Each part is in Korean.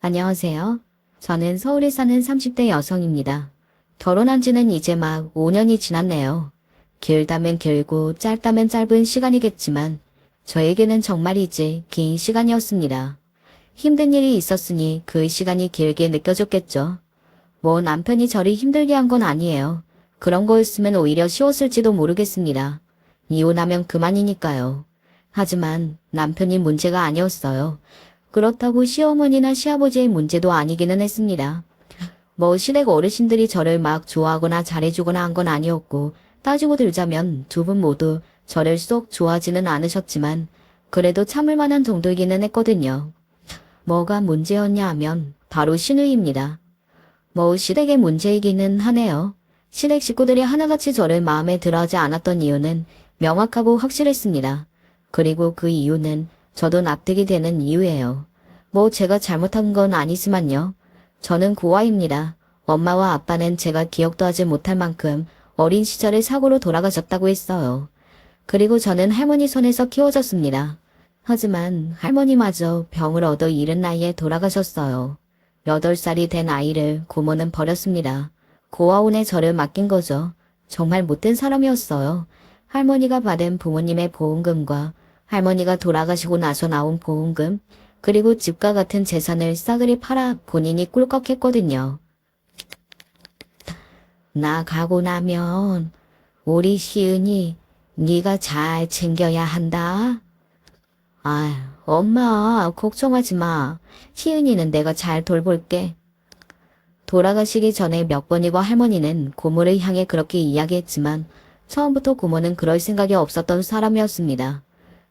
안녕하세요. 저는 서울에 사는 30대 여성입니다. 결혼한 지는 이제 막 5년이 지났네요. 길다면 길고 짧다면 짧은 시간이겠지만 저에게는 정말이지 긴 시간이었습니다. 힘든 일이 있었으니 그 시간이 길게 느껴졌겠죠. 뭐 남편이 저를 힘들게 한 건 아니에요. 그런 거였으면 오히려 쉬웠을지도 모르겠습니다. 이혼하면 그만이니까요. 하지만 남편이 문제가 아니었어요. 그렇다고 시어머니나 시아버지의 문제도 아니기는 했습니다. 뭐 시댁 어르신들이 저를 막 좋아하거나 잘해주거나 한 건 아니었고 따지고 들자면 두 분 모두 저를 쏙 좋아하지는 않으셨지만 그래도 참을 만한 정도이기는 했거든요. 뭐가 문제였냐 하면 바로 시누이입니다. 뭐 시댁의 문제이기는 하네요. 시댁 식구들이 하나같이 저를 마음에 들어하지 않았던 이유는 명확하고 확실했습니다. 그리고 그 이유는 저도 납득이 되는 이유예요. 뭐 제가 잘못한 건 아니지만요. 저는 고아입니다. 엄마와 아빠는 제가 기억도 하지 못할 만큼 어린 시절에 사고로 돌아가셨다고 했어요. 그리고 저는 할머니 손에서 키워졌습니다. 하지만 할머니마저 병을 얻어 이른 나이에 돌아가셨어요. 8살이 된 아이를 고모는 버렸습니다. 고아원에 저를 맡긴 거죠. 정말 못된 사람이었어요. 할머니가 받은 부모님의 보험금과 할머니가 돌아가시고 나서 나온 보험금, 그리고 집과 같은 재산을 싸그리 팔아 본인이 꿀꺽했거든요. 나 가고 나면 우리 시은이 네가 잘 챙겨야 한다. 아, 엄마 걱정하지 마. 시은이는 내가 잘 돌볼게. 돌아가시기 전에 몇 번이고 할머니는 고모를 향해 그렇게 이야기했지만 처음부터 고모는 그럴 생각이 없었던 사람이었습니다.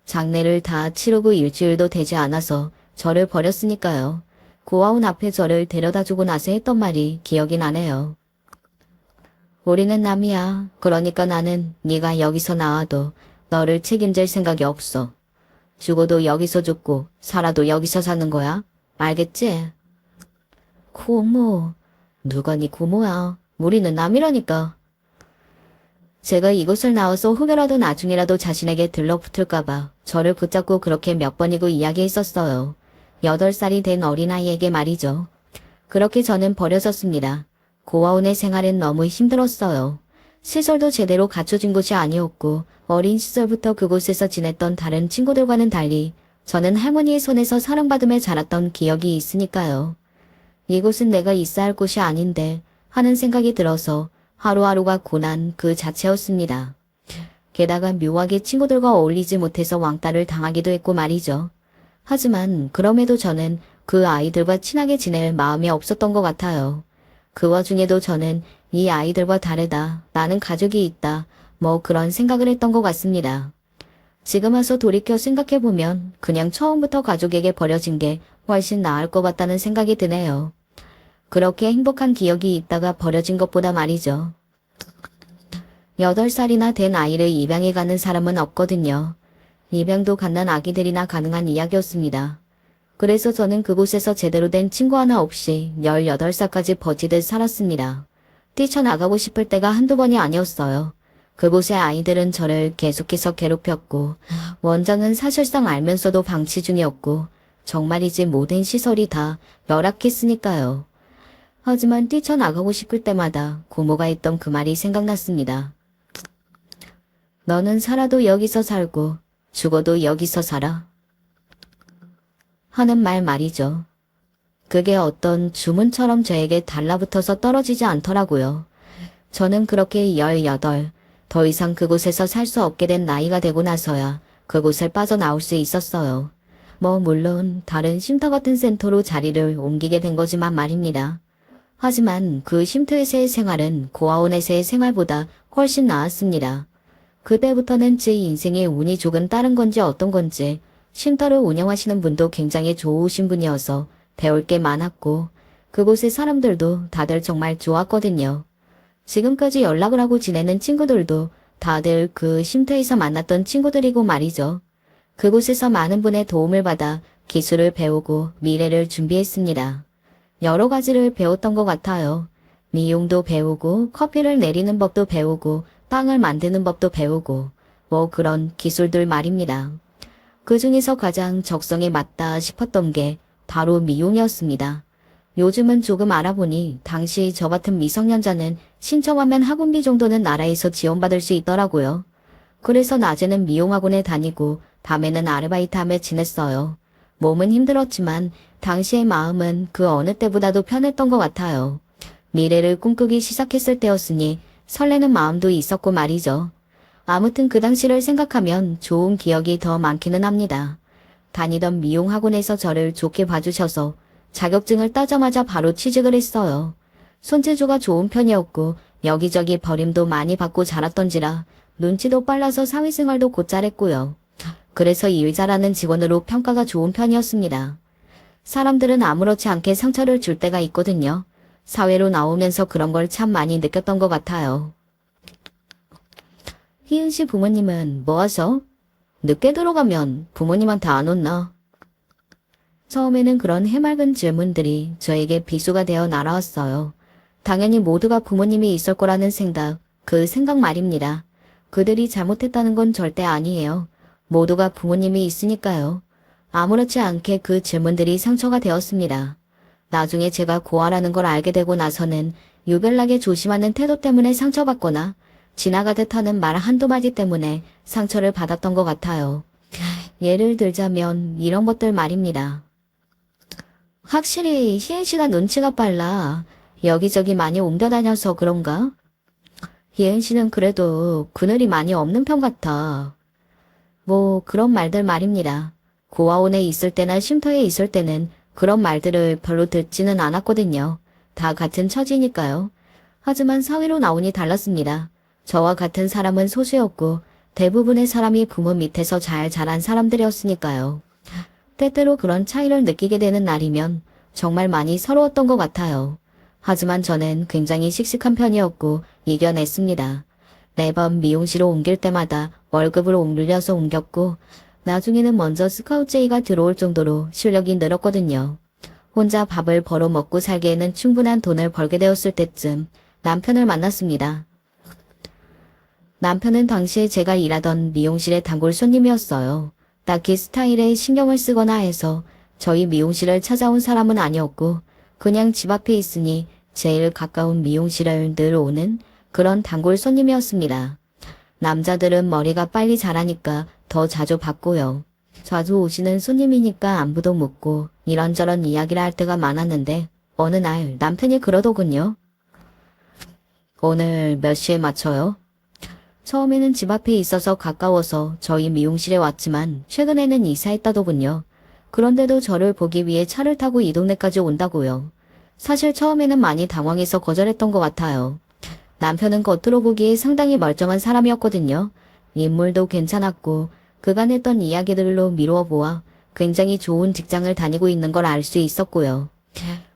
장례를 다 치르고 일주일도 되지 않아서 저를 버렸으니까요. 고아원 앞에 저를 데려다주고 나서 했던 말이 기억이 나네요. 우리는 남이야. 그러니까 나는 네가 여기서 나와도 너를 책임질 생각이 없어. 죽어도 여기서 죽고 살아도 여기서 사는 거야. 알겠지? 고모. 누가 네 고모야. 우리는 남이라니까. 제가 이곳을 나와서 혹여라도 나중이라도 자신에게 들러붙을까봐 저를 붙잡고 그렇게 몇 번이고 이야기했었어요. 8살이 된 어린아이에게 말이죠. 그렇게 저는 버려졌습니다. 고아원의 생활은 너무 힘들었어요. 시설도 제대로 갖춰진 곳이 아니었고 어린 시절부터 그곳에서 지냈던 다른 친구들과는 달리 저는 할머니의 손에서 사랑받으며 자랐던 기억이 있으니까요. 이곳은 내가 있어야 할 곳이 아닌데 하는 생각이 들어서 하루하루가 고난 그 자체였습니다. 게다가 묘하게 친구들과 어울리지 못해서 왕따를 당하기도 했고 말이죠. 하지만 그럼에도 저는 그 아이들과 친하게 지낼 마음이 없었던 것 같아요. 그 와중에도 저는 이 아이들과 다르다, 나는 가족이 있다, 뭐 그런 생각을 했던 것 같습니다. 지금 와서 돌이켜 생각해보면 그냥 처음부터 가족에게 버려진 게 훨씬 나을 것 같다는 생각이 드네요. 그렇게 행복한 기억이 있다가 버려진 것보다 말이죠. 8살이나 된 아이를 입양해 가는 사람은 없거든요. 입양도 갓난 아기들이나 가능한 이야기였습니다. 그래서 저는 그곳에서 제대로 된 친구 하나 없이 18살까지 버티듯 살았습니다. 뛰쳐나가고 싶을 때가 한두 번이 아니었어요. 그곳의 아이들은 저를 계속해서 괴롭혔고 원장은 사실상 알면서도 방치 중이었고 정말이지 모든 시설이 다 열악했으니까요. 하지만 뛰쳐나가고 싶을 때마다 고모가 했던 그 말이 생각났습니다. 너는 살아도 여기서 살고 죽어도 여기서 살아. 하는 말이죠. 그게 어떤 주문처럼 저에게 달라붙어서 떨어지지 않더라고요. 저는 그렇게 18, 더 이상 그곳에서 살 수 없게 된 나이가 되고 나서야 그곳을 빠져나올 수 있었어요. 뭐 물론 다른 쉼터 같은 센터로 자리를 옮기게 된 거지만 말입니다. 하지만 그 쉼터에서의 생활은 고아원에서의 생활보다 훨씬 나았습니다. 그때부터는 제 인생에 운이 조금 따른 건지 어떤 건지 쉼터를 운영하시는 분도 굉장히 좋으신 분이어서 배울 게 많았고 그곳의 사람들도 다들 정말 좋았거든요. 지금까지 연락을 하고 지내는 친구들도 다들 그 쉼터에서 만났던 친구들이고 말이죠. 그곳에서 많은 분의 도움을 받아 기술을 배우고 미래를 준비했습니다. 여러 가지를 배웠던 것 같아요. 미용도 배우고 커피를 내리는 법도 배우고 빵을 만드는 법도 배우고 뭐 그런 기술들 말입니다. 그 중에서 가장 적성에 맞다 싶었던 게 바로 미용이었습니다. 요즘은 조금 알아보니 당시 저 같은 미성년자는 신청하면 학원비 정도는 나라에서 지원받을 수 있더라고요. 그래서 낮에는 미용학원에 다니고 밤에는 아르바이트하며 지냈어요. 몸은 힘들었지만 당시의 마음은 그 어느 때보다도 편했던 것 같아요. 미래를 꿈꾸기 시작했을 때였으니 설레는 마음도 있었고 말이죠. 아무튼 그 당시를 생각하면 좋은 기억이 더 많기는 합니다. 다니던 미용학원에서 저를 좋게 봐주셔서 자격증을 따자마자 바로 취직을 했어요. 손재주가 좋은 편이었고 여기저기 버림도 많이 받고 자랐던지라 눈치도 빨라서 사회생활도 곧잘 했고요. 그래서 일 잘하는 직원으로 평가가 좋은 편이었습니다. 사람들은 아무렇지 않게 상처를 줄 때가 있거든요. 사회로 나오면서 그런 걸 참 많이 느꼈던 것 같아요. 희은 씨 부모님은 뭐 하셔? 늦게 들어가면 부모님한테 안 혼나? 처음에는 그런 해맑은 질문들이 저에게 비수가 되어 날아왔어요. 당연히 모두가 부모님이 있을 거라는 생각, 그 생각 말입니다. 그들이 잘못했다는 건 절대 아니에요. 모두가 부모님이 있으니까요. 아무렇지 않게 그 질문들이 상처가 되었습니다. 나중에 제가 고아라는 걸 알게 되고 나서는 유별나게 조심하는 태도 때문에 상처받거나 지나가듯 하는 말 한두 마디 때문에 상처를 받았던 것 같아요. 예를 들자면 이런 것들 말입니다. 확실히 희애 씨가 눈치가 빨라. 여기저기 많이 옮겨다녀서 그런가? 희은 씨는 그래도 그늘이 많이 없는 편 같아. 뭐 그런 말들 말입니다. 고아원에 있을 때나 쉼터에 있을 때는 그런 말들을 별로 듣지는 않았거든요. 다 같은 처지니까요. 하지만 사회로 나오니 달랐습니다. 저와 같은 사람은 소수였고 대부분의 사람이 부모 밑에서 잘 자란 사람들이었으니까요. 때때로 그런 차이를 느끼게 되는 날이면 정말 많이 서러웠던 것 같아요. 하지만 저는 굉장히 씩씩한 편이었고 이겨냈습니다. 매번 미용실로 옮길 때마다 월급을 올려서 옮겼고 나중에는 먼저 스카우트제의가 들어올 정도로 실력이 늘었거든요. 혼자 밥을 벌어 먹고 살기에는 충분한 돈을 벌게 되었을 때쯤 남편을 만났습니다. 남편은 당시에 제가 일하던 미용실의 단골 손님이었어요. 딱히 스타일에 신경을 쓰거나 해서 저희 미용실을 찾아온 사람은 아니었고 그냥 집 앞에 있으니 제일 가까운 미용실을 늘 오는 그런 단골 손님이었습니다. 남자들은 머리가 빨리 자라니까 더 자주 봤고요. 자주 오시는 손님이니까 안부도 묻고 이런저런 이야기를 할 때가 많았는데 어느 날 남편이 그러더군요. 오늘 몇 시에 맞춰요? 처음에는 집 앞에 있어서 가까워서 저희 미용실에 왔지만 최근에는 이사했다더군요. 그런데도 저를 보기 위해 차를 타고 이 동네까지 온다고요. 사실 처음에는 많이 당황해서 거절했던 것 같아요. 남편은 겉으로 보기에 상당히 멀쩡한 사람이었거든요. 인물도 괜찮았고 그간 했던 이야기들로 미루어 보아 굉장히 좋은 직장을 다니고 있는 걸 알 수 있었고요.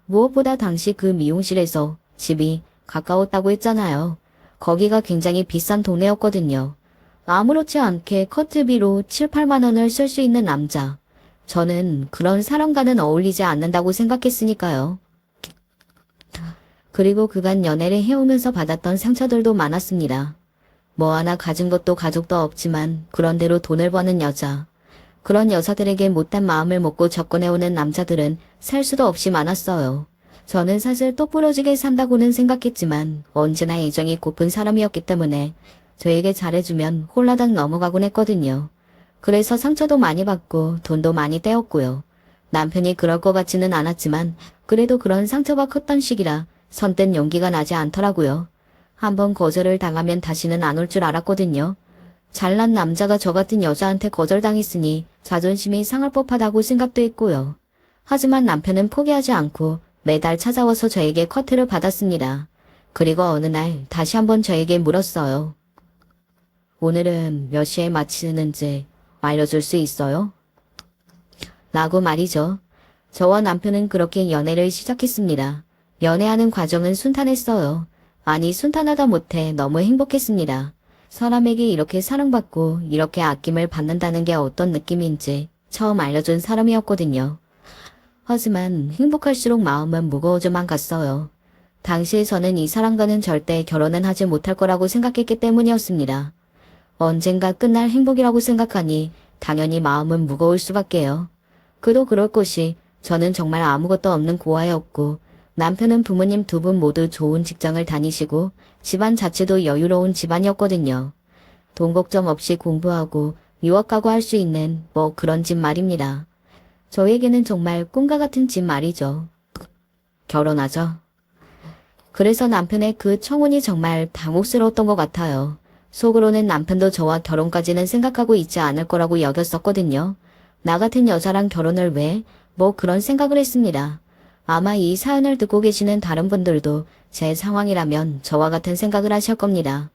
무엇보다 당시 그 미용실에서 집이 가까웠다고 했잖아요. 거기가 굉장히 비싼 동네였거든요. 아무렇지 않게 커트비로 7, 8만 원을 쓸 수 있는 남자. 저는 그런 사람과는 어울리지 않는다고 생각했으니까요. 그리고 그간 연애를 해오면서 받았던 상처들도 많았습니다. 뭐 하나 가진 것도 가족도 없지만 그런대로 돈을 버는 여자. 그런 여자들에게 못된 마음을 먹고 접근해오는 남자들은 살 수도 없이 많았어요. 저는 사실 똑부러지게 산다고는 생각했지만 언제나 애정이 고픈 사람이었기 때문에 저에게 잘해주면 홀라당 넘어가곤 했거든요. 그래서 상처도 많이 받고 돈도 많이 떼었고요. 남편이 그럴 것 같지는 않았지만 그래도 그런 상처가 컸던 시기라 선뜻 용기가 나지 않더라고요. 한번 거절을 당하면 다시는 안 올 줄 알았거든요. 잘난 남자가 저 같은 여자한테 거절당했으니 자존심이 상할 법하다고 생각도 했고요. 하지만 남편은 포기하지 않고 매달 찾아와서 저에게 커트를 받았습니다. 그리고 어느 날 다시 한번 저에게 물었어요. 오늘은 몇 시에 마치는지 알려줄 수 있어요? 라고 말이죠. 저와 남편은 그렇게 연애를 시작했습니다. 연애하는 과정은 순탄했어요. 아니 순탄하다 못해 너무 행복했습니다. 사람에게 이렇게 사랑받고 이렇게 아낌을 받는다는 게 어떤 느낌인지 처음 알려준 사람이었거든요. 하지만 행복할수록 마음은 무거워져만 갔어요. 당시에 저는 이 사람과는 절대 결혼은 하지 못할 거라고 생각했기 때문이었습니다. 언젠가 끝날 행복이라고 생각하니 당연히 마음은 무거울 수밖에요. 그도 그럴 것이 저는 정말 아무것도 없는 고아였고 남편은 부모님 두 분 모두 좋은 직장을 다니시고 집안 자체도 여유로운 집안이었거든요. 돈 걱정 없이 공부하고 유학 가고 할 수 있는 뭐 그런 집 말입니다. 저에게는 정말 꿈과 같은 집 말이죠. 결혼하죠. 그래서 남편의 그 청혼이 정말 당혹스러웠던 것 같아요. 속으로는 남편도 저와 결혼까지는 생각하고 있지 않을 거라고 여겼었거든요. 나 같은 여자랑 결혼을 왜? 뭐 그런 생각을 했습니다. 아마 이 사연을 듣고 계시는 다른 분들도 제 상황이라면 저와 같은 생각을 하실 겁니다.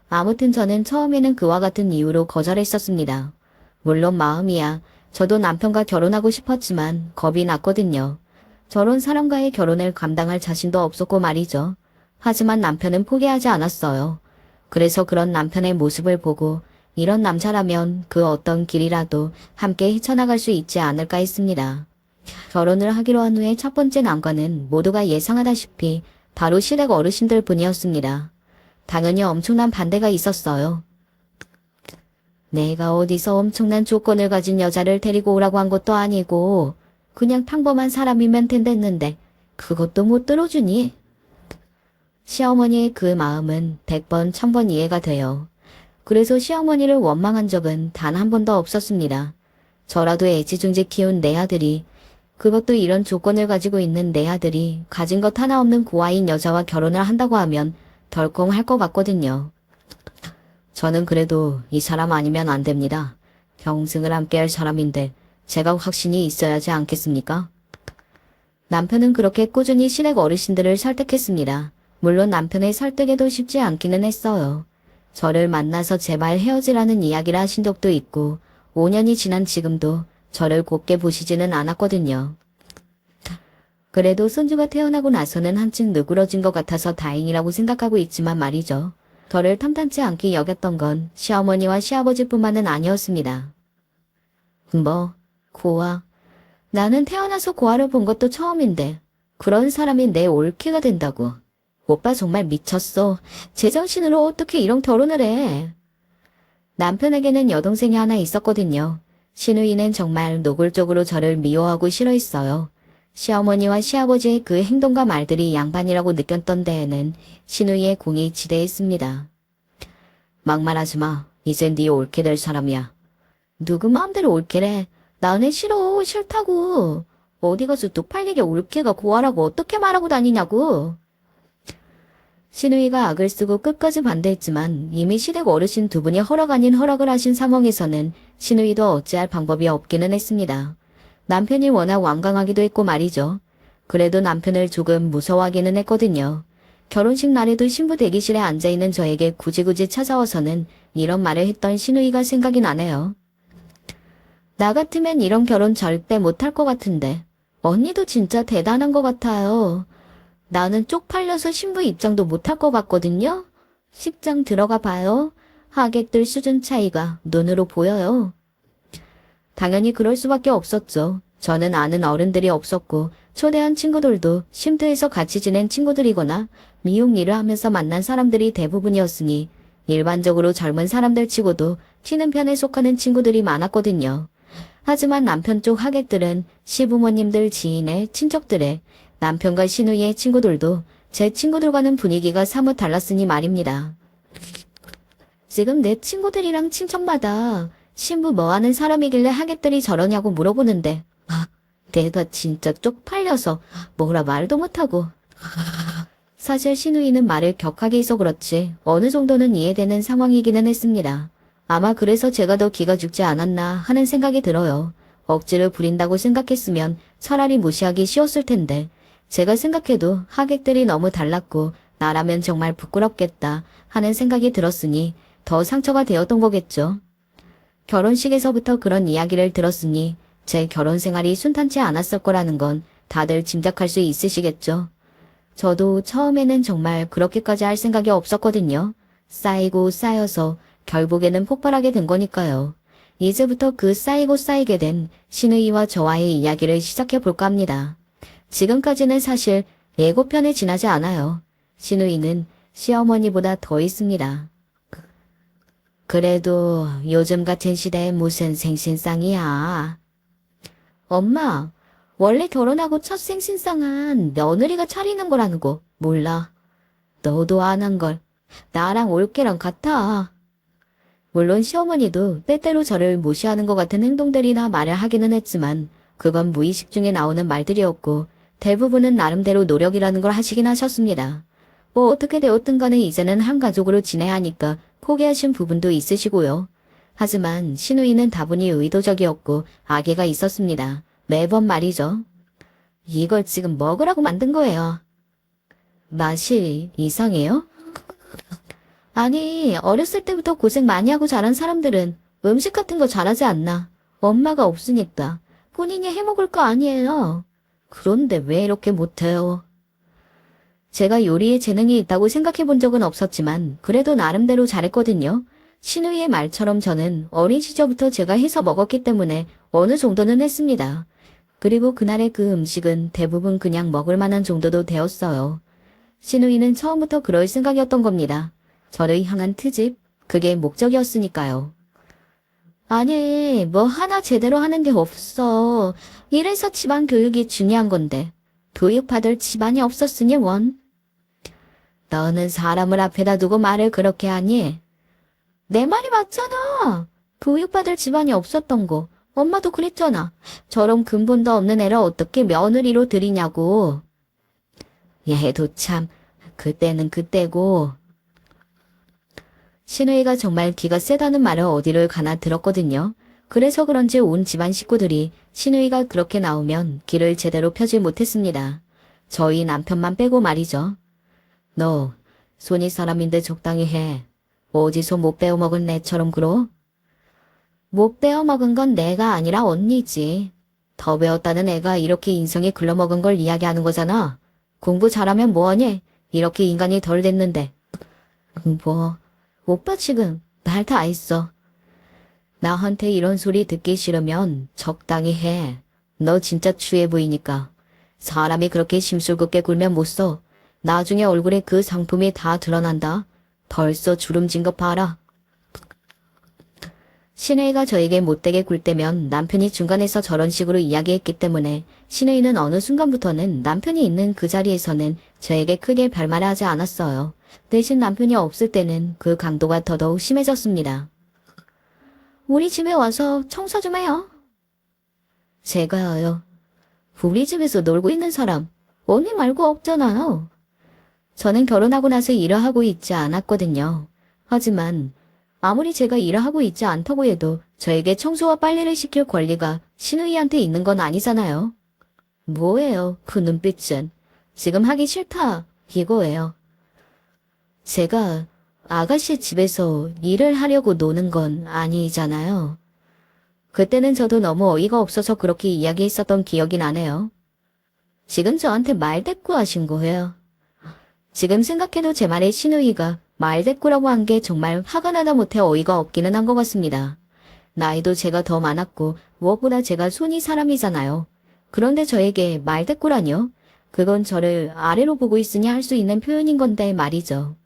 아무튼 저는 처음에는 그와 같은 이유로 거절했었습니다. 물론 마음이야. 저도 남편과 결혼하고 싶었지만 겁이 났거든요. 저런 사람과의 결혼을 감당할 자신도 없었고 말이죠. 하지만 남편은 포기하지 않았어요. 그래서 그런 남편의 모습을 보고 이런 남자라면 그 어떤 길이라도 함께 헤쳐나갈 수 있지 않을까 했습니다. 결혼을 하기로 한 후에 첫 번째 난관은 모두가 예상하다시피 바로 시댁 어르신들 분이었습니다. 당연히 엄청난 반대가 있었어요. 내가 어디서 엄청난 조건을 가진 여자를 데리고 오라고 한 것도 아니고 그냥 평범한 사람이면 된댔는데 그것도 못 들어주니? 시어머니의 그 마음은 100번, 1000번 이해가 돼요. 그래서 시어머니를 원망한 적은 단 한 번도 없었습니다. 저라도 애지중지 키운 내 아들이, 그것도 이런 조건을 가지고 있는 내 아들이 가진 것 하나 없는 고아인 여자와 결혼을 한다고 하면 덜컹 할 것 같거든요. 저는 그래도 이 사람 아니면 안 됩니다. 평생을 함께할 사람인데 제가 확신이 있어야지 않겠습니까? 남편은 그렇게 꾸준히 시댁 어르신들을 설득했습니다. 물론 남편의 설득에도 쉽지 않기는 했어요. 저를 만나서 제발 헤어지라는 이야기를 하신 적도 있고 5년이 지난 지금도 저를 곱게 보시지는 않았거든요. 그래도 손주가 태어나고 나서는 한층 누그러진 것 같아서 다행이라고 생각하고 있지만 말이죠. 저를 탐탄치 않게 여겼던 건 시어머니와 시아버지뿐만은 아니었습니다. 뭐, 고아. 나는 태어나서 고아를 본 것도 처음인데 그런 사람이 내 올케가 된다고. 오빠 정말 미쳤어. 제정신으로 어떻게 이런 결혼을 해. 남편에게는 여동생이 하나 있었거든요. 시누이는 정말 노골적으로 저를 미워하고 싫어했어요. 시어머니와 시아버지의 그 행동과 말들이 양반이라고 느꼈던 데에는 시누이의 공이 지대했습니다. 막말하지 마. 이제 네 옳게 될 사람이야. 누구 마음대로 옳게래. 나는 싫어. 싫다고. 어디 가서 뚝팔리게 옳게가 고아라고 어떻게 말하고 다니냐고. 시누이가 악을 쓰고 끝까지 반대했지만 이미 시댁 어르신 두 분이 허락 아닌 허락을 하신 상황에서는 시누이도 어찌할 방법이 없기는 했습니다. 남편이 워낙 완강하기도 했고 말이죠. 그래도 남편을 조금 무서워하기는 했거든요. 결혼식 날에도 신부 대기실에 앉아있는 저에게 굳이 찾아와서는 이런 말을 했던 시누이가 생각이 나네요. 나 같으면 이런 결혼 절대 못할 것 같은데 언니도 진짜 대단한 것 같아요. 나는 쪽팔려서 신부 입장도 못할 것 같거든요. 식장 들어가 봐요. 하객들 수준 차이가 눈으로 보여요. 당연히 그럴 수밖에 없었죠. 저는 아는 어른들이 없었고 초대한 친구들도 쉼터에서 같이 지낸 친구들이거나 미용 일을 하면서 만난 사람들이 대부분이었으니 일반적으로 젊은 사람들 치고도 튀는 편에 속하는 친구들이 많았거든요. 하지만 남편 쪽 하객들은 시부모님들 지인의 친척들의 남편과 시누이의 친구들도 제 친구들과는 분위기가 사뭇 달랐으니 말입니다. 지금 내 친구들이랑 친척마다 신부 뭐하는 사람이길래 하객들이 저러냐고 물어보는데 내가 진짜 쪽팔려서 뭐라 말도 못하고. 사실 시누이는 말을 격하게 해서 그렇지 어느 정도는 이해되는 상황이기는 했습니다. 아마 그래서 제가 더 기가 죽지 않았나 하는 생각이 들어요. 억지를 부린다고 생각했으면 차라리 무시하기 쉬웠을 텐데 제가 생각해도 하객들이 너무 달랐고 나라면 정말 부끄럽겠다 하는 생각이 들었으니 더 상처가 되었던 거겠죠. 결혼식에서부터 그런 이야기를 들었으니 제 결혼 생활이 순탄치 않았을 거라는 건 다들 짐작할 수 있으시겠죠. 저도 처음에는 정말 그렇게까지 할 생각이 없었거든요. 쌓이고 쌓여서 결국에는 폭발하게 된 거니까요. 이제부터 그 쌓이고 쌓이게 된 시누이와 저와의 이야기를 시작해 볼까 합니다. 지금까지는 사실 예고편에 지나지 않아요. 시누이는 시어머니보다 더 있습니다. 그래도 요즘 같은 시대에 무슨 생신상이야. 엄마, 원래 결혼하고 첫 생신상은 며느리가 차리는 거라는 거 몰라. 너도 안 한 걸. 나랑 올케랑 같아. 물론 시어머니도 때때로 저를 무시하는 것 같은 행동들이나 말을 하기는 했지만 그건 무의식 중에 나오는 말들이었고 대부분은 나름대로 노력이라는 걸 하시긴 하셨습니다. 뭐 어떻게 되었든 간에 이제는 한 가족으로 지내야 하니까 포기하신 부분도 있으시고요. 하지만 시누이는 다분히 의도적이었고 악의가 있었습니다. 매번 말이죠. 이걸 지금 먹으라고 만든 거예요. 맛이 이상해요? 아니, 어렸을 때부터 고생 많이 하고 자란 사람들은 음식 같은 거 잘하지 않나. 엄마가 없으니까 본인이 해먹을 거 아니에요. 그런데 왜 이렇게 못해요? 제가 요리에 재능이 있다고 생각해 본 적은 없었지만 그래도 나름대로 잘했거든요. 신우이의 말처럼 저는 어린 시절부터 제가 해서 먹었기 때문에 어느 정도는 했습니다. 그리고 그날의 그 음식은 대부분 그냥 먹을 만한 정도도 되었어요. 신우이는 처음부터 그럴 생각이었던 겁니다. 저를 향한 트집, 그게 목적이었으니까요. 아니, 뭐 하나 제대로 하는 게 없어. 이래서 집안 교육이 중요한 건데. 교육받을 집안이 없었으니 원. 너는 사람을 앞에다 두고 말을 그렇게 하니? 내 말이 맞잖아. 교육받을 집안이 없었던 거. 엄마도 그랬잖아. 저런 근본도 없는 애를 어떻게 며느리로 들이냐고. 얘도 참, 그때는 그때고. 신우이가 정말 기가 세다는 말을 어디를 가나 들었거든요. 그래서 그런지 온 집안 식구들이 신우이가 그렇게 나오면 길을 제대로 펴지 못했습니다. 저희 남편만 빼고 말이죠. 너, 손이 사람인데 적당히 해. 어디서 못 빼어먹은 애처럼 굴어? 못 빼어먹은 건 내가 아니라 언니지. 더 배웠다는 애가 이렇게 인성이 글러먹은 걸 이야기하는 거잖아. 공부 잘하면 뭐하니? 이렇게 인간이 덜 됐는데. 뭐, 오빠 지금 말 다 했어. 나한테 이런 소리 듣기 싫으면 적당히 해. 너 진짜 추해 보이니까. 사람이 그렇게 심술궂게 굴면 못 써. 나중에 얼굴에 그 상품이 다 드러난다. 벌써 주름진 거 봐라. 신혜이가 저에게 못되게 굴 때면 남편이 중간에서 저런 식으로 이야기했기 때문에 신혜이는 어느 순간부터는 남편이 있는 그 자리에서는 저에게 크게 별말을 하지 않았어요. 대신 남편이 없을 때는 그 강도가 더더욱 심해졌습니다. 우리 집에 와서 청소 좀 해요. 제가요. 우리 집에서 놀고 있는 사람 언니 말고 없잖아요. 저는 결혼하고 나서 일을 하고 있지 않았거든요. 하지만 아무리 제가 일을 하고 있지 않다고 해도 저에게 청소와 빨래를 시킬 권리가 신우이한테 있는 건 아니잖아요. 뭐예요, 그 눈빛은. 지금 하기 싫다, 이거예요. 제가 아가씨 집에서 일을 하려고 노는 건 아니잖아요. 그때는 저도 너무 어이가 없어서 그렇게 이야기했었던 기억이 나네요. 지금 저한테 말대꾸하신 거예요. 지금 생각해도 제 말에 신우이가 말대꾸라고 한 게 정말 화가 나다 못해 어이가 없기는 한 것 같습니다. 나이도 제가 더 많았고 무엇보다 제가 손이 사람이잖아요. 그런데 저에게 말대꾸라뇨? 그건 저를 아래로 보고 있으니 할 수 있는 표현인 건데 말이죠.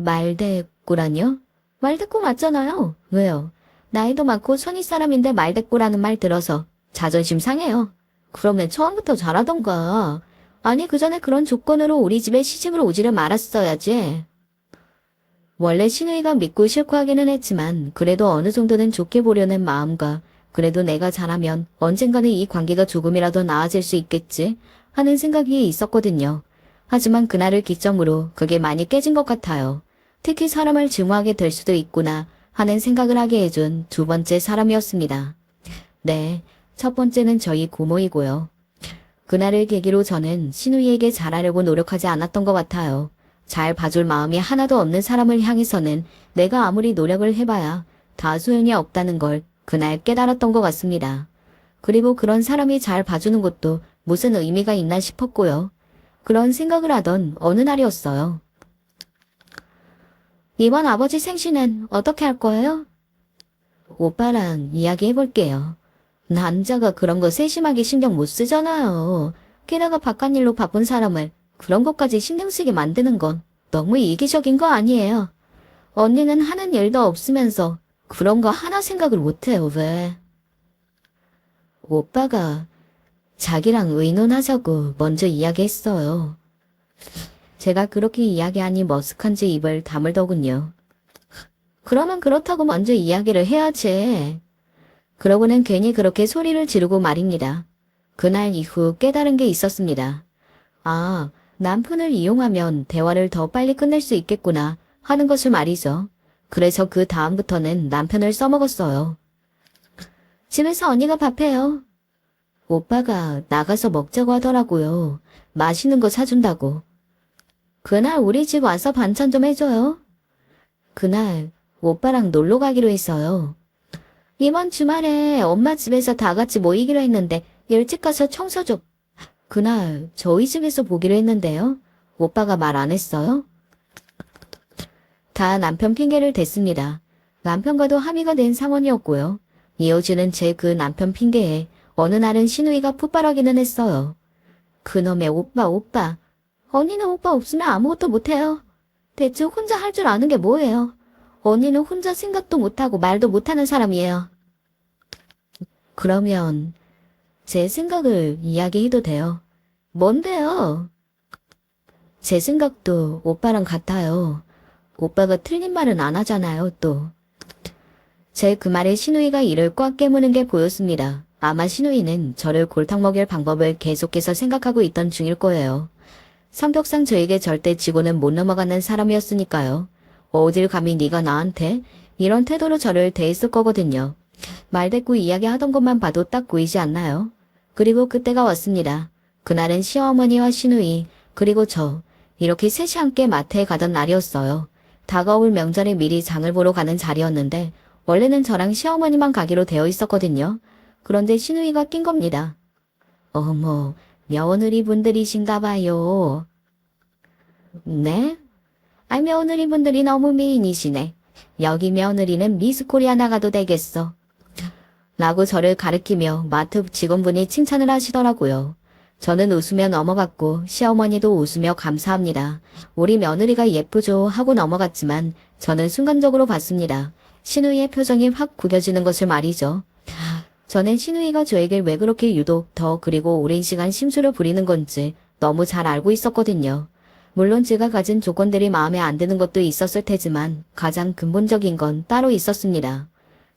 말대꾸라뇨? 말대꾸 맞잖아요. 왜요? 나이도 많고 손이 사람인데 말대꾸라는 말 들어서 자존심 상해요. 그러면 처음부터 잘하던가. 아니 그 전에 그런 조건으로 우리 집에 시집을 오지를 말았어야지. 원래 신우이가 믿고 싫고 하기는 했지만 그래도 어느 정도는 좋게 보려는 마음과 그래도 내가 잘하면 언젠가는 이 관계가 조금이라도 나아질 수 있겠지 하는 생각이 있었거든요. 하지만 그날을 기점으로 그게 많이 깨진 것 같아요. 특히 사람을 증오하게 될 수도 있구나 하는 생각을 하게 해준 두 번째 사람이었습니다. 네, 첫 번째는 저희 고모이고요. 그날을 계기로 저는 신우이에게 잘하려고 노력하지 않았던 것 같아요. 잘 봐줄 마음이 하나도 없는 사람을 향해서는 내가 아무리 노력을 해봐야 다 소용이 없다는 걸 그날 깨달았던 것 같습니다. 그리고 그런 사람이 잘 봐주는 것도 무슨 의미가 있나 싶었고요. 그런 생각을 하던 어느 날이었어요. 이번 아버지 생신은 어떻게 할 거예요? 오빠랑 이야기해볼게요. 남자가 그런 거 세심하게 신경 못 쓰잖아요. 게다가 바깥일로 바쁜 사람을 그런 것까지 신경 쓰게 만드는 건 너무 이기적인 거 아니에요. 언니는 하는 일도 없으면서 그런 거 하나 생각을 못해요, 왜? 오빠가 자기랑 의논하자고 먼저 이야기했어요. 제가 그렇게 이야기하니 머쓱한지 입을 다물더군요. 그러면 그렇다고 먼저 이야기를 해야지. 그러고는 괜히 그렇게 소리를 지르고 말입니다. 그날 이후 깨달은 게 있었습니다. 아, 남편을 이용하면 대화를 더 빨리 끝낼 수 있겠구나 하는 것을 말이죠. 그래서 그 다음부터는 남편을 써먹었어요. 집에서 언니가 밥해요. 오빠가 나가서 먹자고 하더라고요. 맛있는 거 사준다고. 그날 우리 집 와서 반찬 좀 해줘요. 그날 오빠랑 놀러 가기로 했어요. 이번 주말에 엄마 집에서 다 같이 모이기로 했는데 일찍 가서 청소 좀. 그날 저희 집에서 보기로 했는데요. 오빠가 말 안 했어요? 다 남편 핑계를 댔습니다. 남편과도 합의가 된 상황이었고요. 이어지는 제 그 남편 핑계에 어느 날은 신우이가 풋발하기는 했어요. 그놈의 오빠. 언니는 오빠 없으면 아무것도 못해요. 대체 혼자 할 줄 아는 게 뭐예요? 언니는 혼자 생각도 못하고 말도 못하는 사람이에요. 그러면 제 생각을 이야기해도 돼요. 뭔데요? 제 생각도 오빠랑 같아요. 오빠가 틀린 말은 안 하잖아요, 또. 제 그 말에 신우이가 이를 꽉 깨무는 게 보였습니다. 아마 신우이는 저를 골탕 먹일 방법을 계속해서 생각하고 있던 중일 거예요. 성격상 저에게 절대 지고는 못 넘어가는 사람이었으니까요. 어딜 감히 네가 나한테 이런 태도로 저를 대했을 거거든요. 말대꾸 이야기하던 것만 봐도 딱 보이지 않나요? 그리고 그때가 왔습니다. 그날은 시어머니와 신우이 그리고 저 이렇게 셋이 함께 마트에 가던 날이었어요. 다가올 명절에 미리 장을 보러 가는 자리였는데 원래는 저랑 시어머니만 가기로 되어 있었거든요. 그런데 신우이가 낀 겁니다. 어머, 며느리 분들이신가 봐요. 네? 며느리 분들이 너무 미인이시네. 여기 며느리는 미스 코리아 나가도 되겠어. 라고 저를 가리키며 마트 직원분이 칭찬을 하시더라고요. 저는 웃으며 넘어갔고 시어머니도 웃으며 감사합니다. 우리 며느리가 예쁘죠 하고 넘어갔지만 저는 순간적으로 봤습니다. 신우이의 표정이 확 구겨지는 것을 말이죠. 저는 신우이가 저에게 왜 그렇게 유독 더 그리고 오랜 시간 심술을 부리는 건지 너무 잘 알고 있었거든요. 물론 제가 가진 조건들이 마음에 안 드는 것도 있었을 테지만 가장 근본적인 건 따로 있었습니다.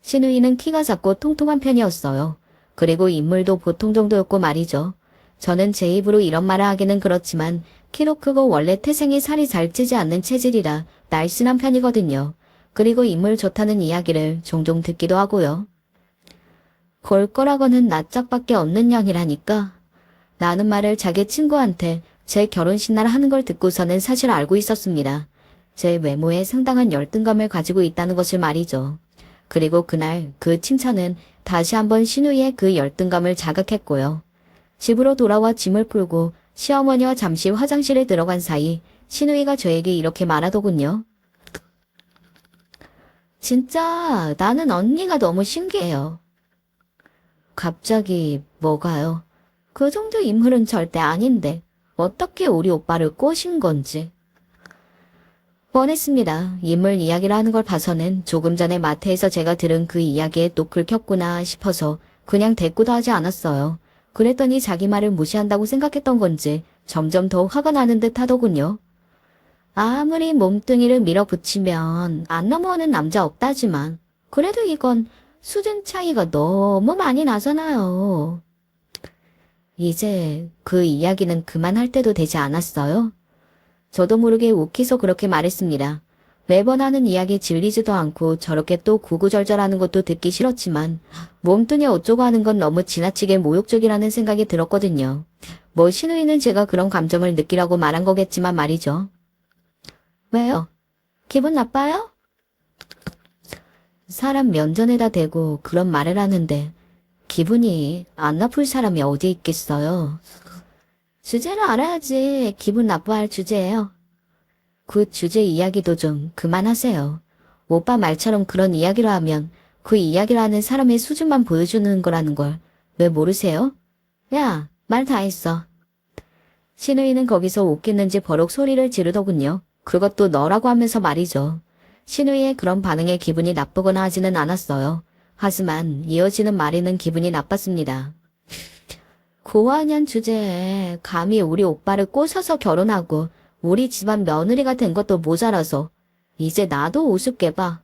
신우이는 키가 작고 통통한 편이었어요. 그리고 인물도 보통 정도였고 말이죠. 저는 제 입으로 이런 말을 하기는 그렇지만 키도 크고 원래 태생이 살이 잘 찌지 않는 체질이라 날씬한 편이거든요. 그리고 인물 좋다는 이야기를 종종 듣기도 하고요. 볼 거라고는 낯짝밖에 없는 양이라니까. 라는 말을 자기 친구한테 제 결혼식 날 하는 걸 듣고서는 사실 알고 있었습니다. 제 외모에 상당한 열등감을 가지고 있다는 것을 말이죠. 그리고 그날 그 칭찬은 다시 한번 신우이의 그 열등감을 자극했고요. 집으로 돌아와 짐을 풀고 시어머니와 잠시 화장실에 들어간 사이 신우이가 저에게 이렇게 말하더군요. 진짜 나는 언니가 너무 신기해요. 갑자기 뭐가요? 그 정도 인물은 절대 아닌데 어떻게 우리 오빠를 꼬신 건지. 뻔했습니다. 인물 이야기를 하는 걸 봐서는 조금 전에 마트에서 제가 들은 그 이야기에 또 긁혔구나 싶어서 그냥 대꾸도 하지 않았어요. 그랬더니 자기 말을 무시한다고 생각했던 건지 점점 더 화가 나는 듯 하더군요. 아무리 몸뚱이를 밀어붙이면 안 넘어오는 남자 없다지만 그래도 이건 수준 차이가 너무 많이 나잖아요. 이제 그 이야기는 그만할 때도 되지 않았어요? 저도 모르게 욱해서 그렇게 말했습니다. 매번 하는 이야기 질리지도 않고 저렇게 또 구구절절하는 것도 듣기 싫었지만 몸뚱이 어쩌고 하는 건 너무 지나치게 모욕적이라는 생각이 들었거든요. 뭐 신우이는 제가 그런 감정을 느끼라고 말한 거겠지만 말이죠. 왜요? 기분 나빠요? 사람 면전에다 대고 그런 말을 하는데 기분이 안 나쁠 사람이 어디 있겠어요. 주제를 알아야지 기분 나빠할 주제예요. 그 주제 이야기도 좀 그만하세요. 오빠 말처럼 그런 이야기를 하면 그 이야기를 하는 사람의 수준만 보여주는 거라는 걸 왜 모르세요? 야, 말 다 했어. 신우이는 거기서 웃겠는지 버럭 소리를 지르더군요. 그것도 너라고 하면서 말이죠. 신우이의 그런 반응에 기분이 나쁘거나 하지는 않았어요. 하지만 이어지는 말에는 기분이 나빴습니다. 고아년 주제에 감히 우리 오빠를 꼬셔서 결혼하고 우리 집안 며느리가 된 것도 모자라서 이제 나도 우습게 봐.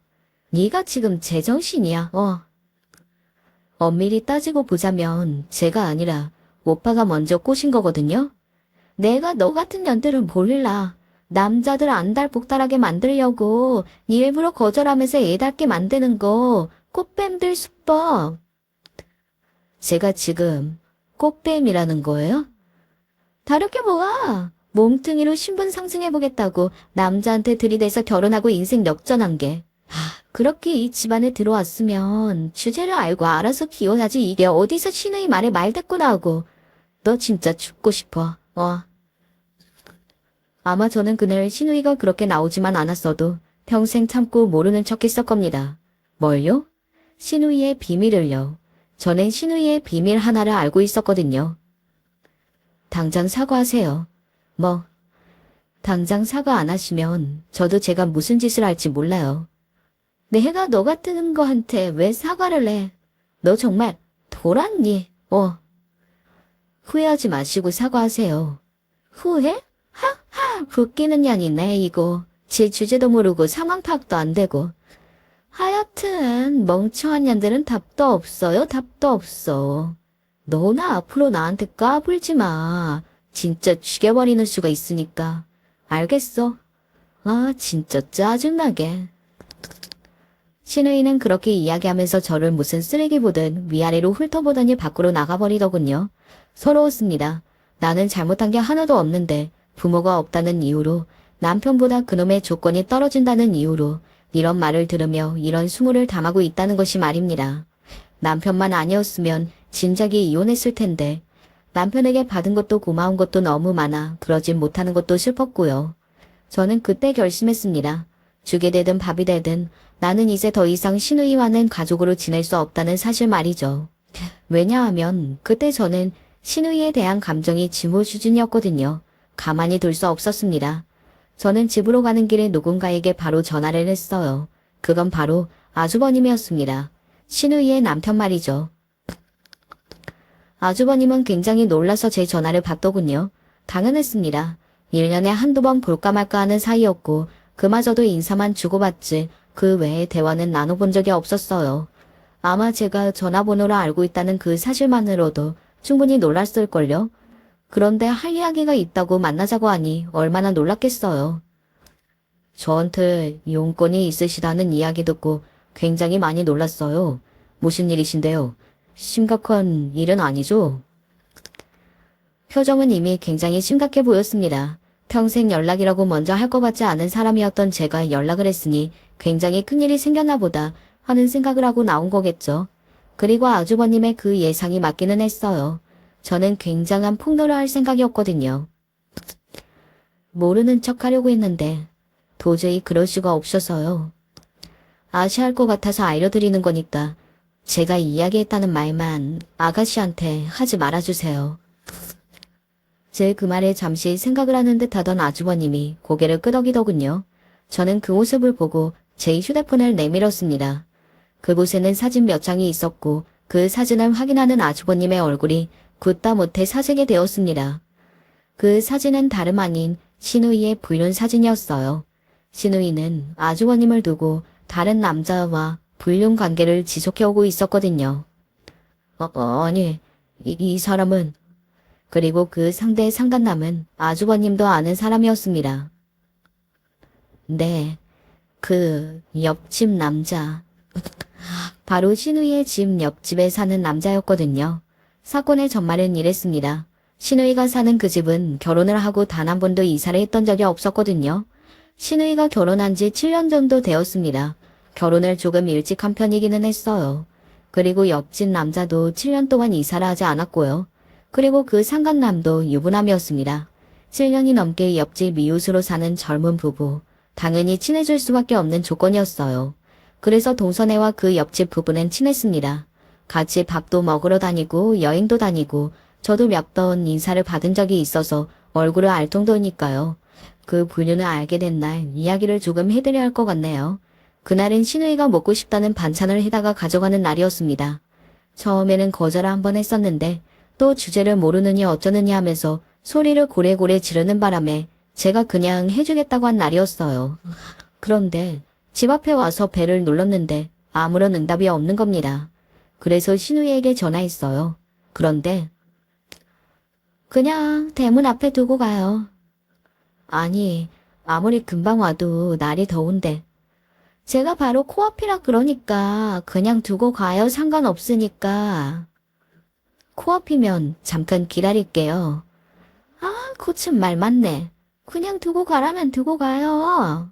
네가 지금 제정신이야. 엄밀히 따지고 보자면 제가 아니라 오빠가 먼저 꼬신 거거든요. 내가 너 같은 년들은 몰라. 남자들 안달복달하게 만들려고 일부러 거절하면서 애답게 만드는 거 꽃뱀들 수법. 제가 지금 꽃뱀이라는 거예요? 다르게 뭐야? 몸뚱이로 신분 상승해보겠다고 남자한테 들이대서 결혼하고 인생 역전한 게. 그렇게 이 집안에 들어왔으면 주제를 알고 알아서 기원하지 이게 어디서 신우이 말에 말 듣고 나오고. 너 진짜 죽고 싶어. 아마 저는 그날 신우이가 그렇게 나오지만 않았어도 평생 참고 모르는 척 했을 겁니다. 뭘요? 신우이의 비밀을요. 저는 신우이의 비밀 하나를 알고 있었거든요. 당장 사과하세요. 당장 사과 안 하시면 저도 제가 무슨 짓을 할지 몰라요. 내가 너 같은 거한테 왜 사과를 해? 너 정말 돌았니? 후회하지 마시고 사과하세요. 후회? 웃기는 년이네 이거. 제 주제도 모르고 상황 파악도 안 되고. 하여튼 멍청한 년들은 답도 없어요. 답도 없어. 너나 앞으로 나한테 까불지 마. 진짜 죽여버리는 수가 있으니까. 알겠어. 진짜 짜증나게. 신우이는 그렇게 이야기하면서 저를 무슨 쓰레기 보듯 위아래로 훑어보더니 밖으로 나가버리더군요. 서러웠습니다. 나는 잘못한 게 하나도 없는데 부모가 없다는 이유로 남편보다 그놈의 조건이 떨어진다는 이유로 이런 말을 들으며 이런 수모를 당하고 있다는 것이 말입니다. 남편만 아니었으면 진작에 이혼했을 텐데 남편에게 받은 것도 고마운 것도 너무 많아 그러진 못하는 것도 슬펐고요. 저는 그때 결심했습니다. 죽이 되든 밥이 되든 나는 이제 더 이상 신우이와는 가족으로 지낼 수 없다는 사실 말이죠. 왜냐하면 그때 저는 신우이에 대한 감정이 지모 수준이었거든요. 가만히 둘 수 없었습니다. 저는 집으로 가는 길에 누군가에게 바로 전화를 했어요. 그건 바로 아주버님이었습니다. 신우이의 남편 말이죠. 아주버님은 굉장히 놀라서 제 전화를 받더군요. 당연했습니다. 1년에 한두 번 볼까 말까 하는 사이였고 그마저도 인사만 주고받지 그 외에 대화는 나눠본 적이 없었어요. 아마 제가 전화번호를 알고 있다는 그 사실만으로도 충분히 놀랐을걸요. 그런데 할 이야기가 있다고 만나자고 하니 얼마나 놀랐겠어요. 저한테 용건이 있으시다는 이야기 듣고 굉장히 많이 놀랐어요. 무슨 일이신데요? 심각한 일은 아니죠? 표정은 이미 굉장히 심각해 보였습니다. 평생 연락이라고 먼저 할 것 같지 않은 사람이었던 제가 연락을 했으니 굉장히 큰일이 생겼나 보다 하는 생각을 하고 나온 거겠죠. 그리고 아주버님의 그 예상이 맞기는 했어요. 저는 굉장한 폭로를 할 생각이었거든요. 모르는 척 하려고 했는데 도저히 그럴 수가 없어서요. 아시할 것 같아서 알려드리는 거니까 제가 이야기했다는 말만 아가씨한테 하지 말아주세요. 제 그 말에 잠시 생각을 하는 듯 하던 아주버님이 고개를 끄덕이더군요. 저는 그 모습을 보고 제 휴대폰을 내밀었습니다. 그곳에는 사진 몇 장이 있었고 그 사진을 확인하는 아주버님의 얼굴이 굳다 못해 사색이 되었습니다. 그 사진은 다름 아닌 신우이의 불륜 사진이었어요. 신우이는 아주버님을 두고 다른 남자와 불륜 관계를 지속해오고 있었거든요. 아니, 이 사람은... 그리고 그 상대의 상간남은 아주버님도 아는 사람이었습니다. 네, 그 옆집 남자. 바로 신우이의 집 옆집에 사는 남자였거든요. 사건의 전말은 이랬습니다. 신우이가 사는 그 집은 결혼을 하고 단 한 번도 이사를 했던 적이 없었거든요. 신우이가 결혼한 지 7년 정도 되었습니다. 결혼을 조금 일찍 한 편이기는 했어요. 그리고 옆집 남자도 7년 동안 이사를 하지 않았고요. 그리고 그 상간남도 유부남이었습니다. 7년이 넘게 옆집 이웃으로 사는 젊은 부부. 당연히 친해질 수밖에 없는 조건이었어요. 그래서 동선애와 그 옆집 부부는 친했습니다. 같이 밥도 먹으러 다니고 여행도 다니고 저도 몇 번 인사를 받은 적이 있어서 얼굴을 알 정도니까요. 그 불륜을 알게 된 날 이야기를 조금 해드려야 할 것 같네요. 그날은 신우이가 먹고 싶다는 반찬을 해다가 가져가는 날이었습니다. 처음에는 거절을 한번 했었는데 또 주제를 모르느니 어쩌느니 하면서 소리를 고래고래 지르는 바람에 제가 그냥 해주겠다고 한 날이었어요. 그런데 집 앞에 와서 벨을 눌렀는데 아무런 응답이 없는 겁니다. 그래서 신우이에게 전화했어요. 그런데 그냥 대문 앞에 두고 가요. 아니, 아무리 금방 와도 날이 더운데. 제가 바로 코앞이라 그러니까 그냥 두고 가요. 상관없으니까. 코앞이면 잠깐 기다릴게요. 아, 고참 말 맞네. 그냥 두고 가라면 두고 가요.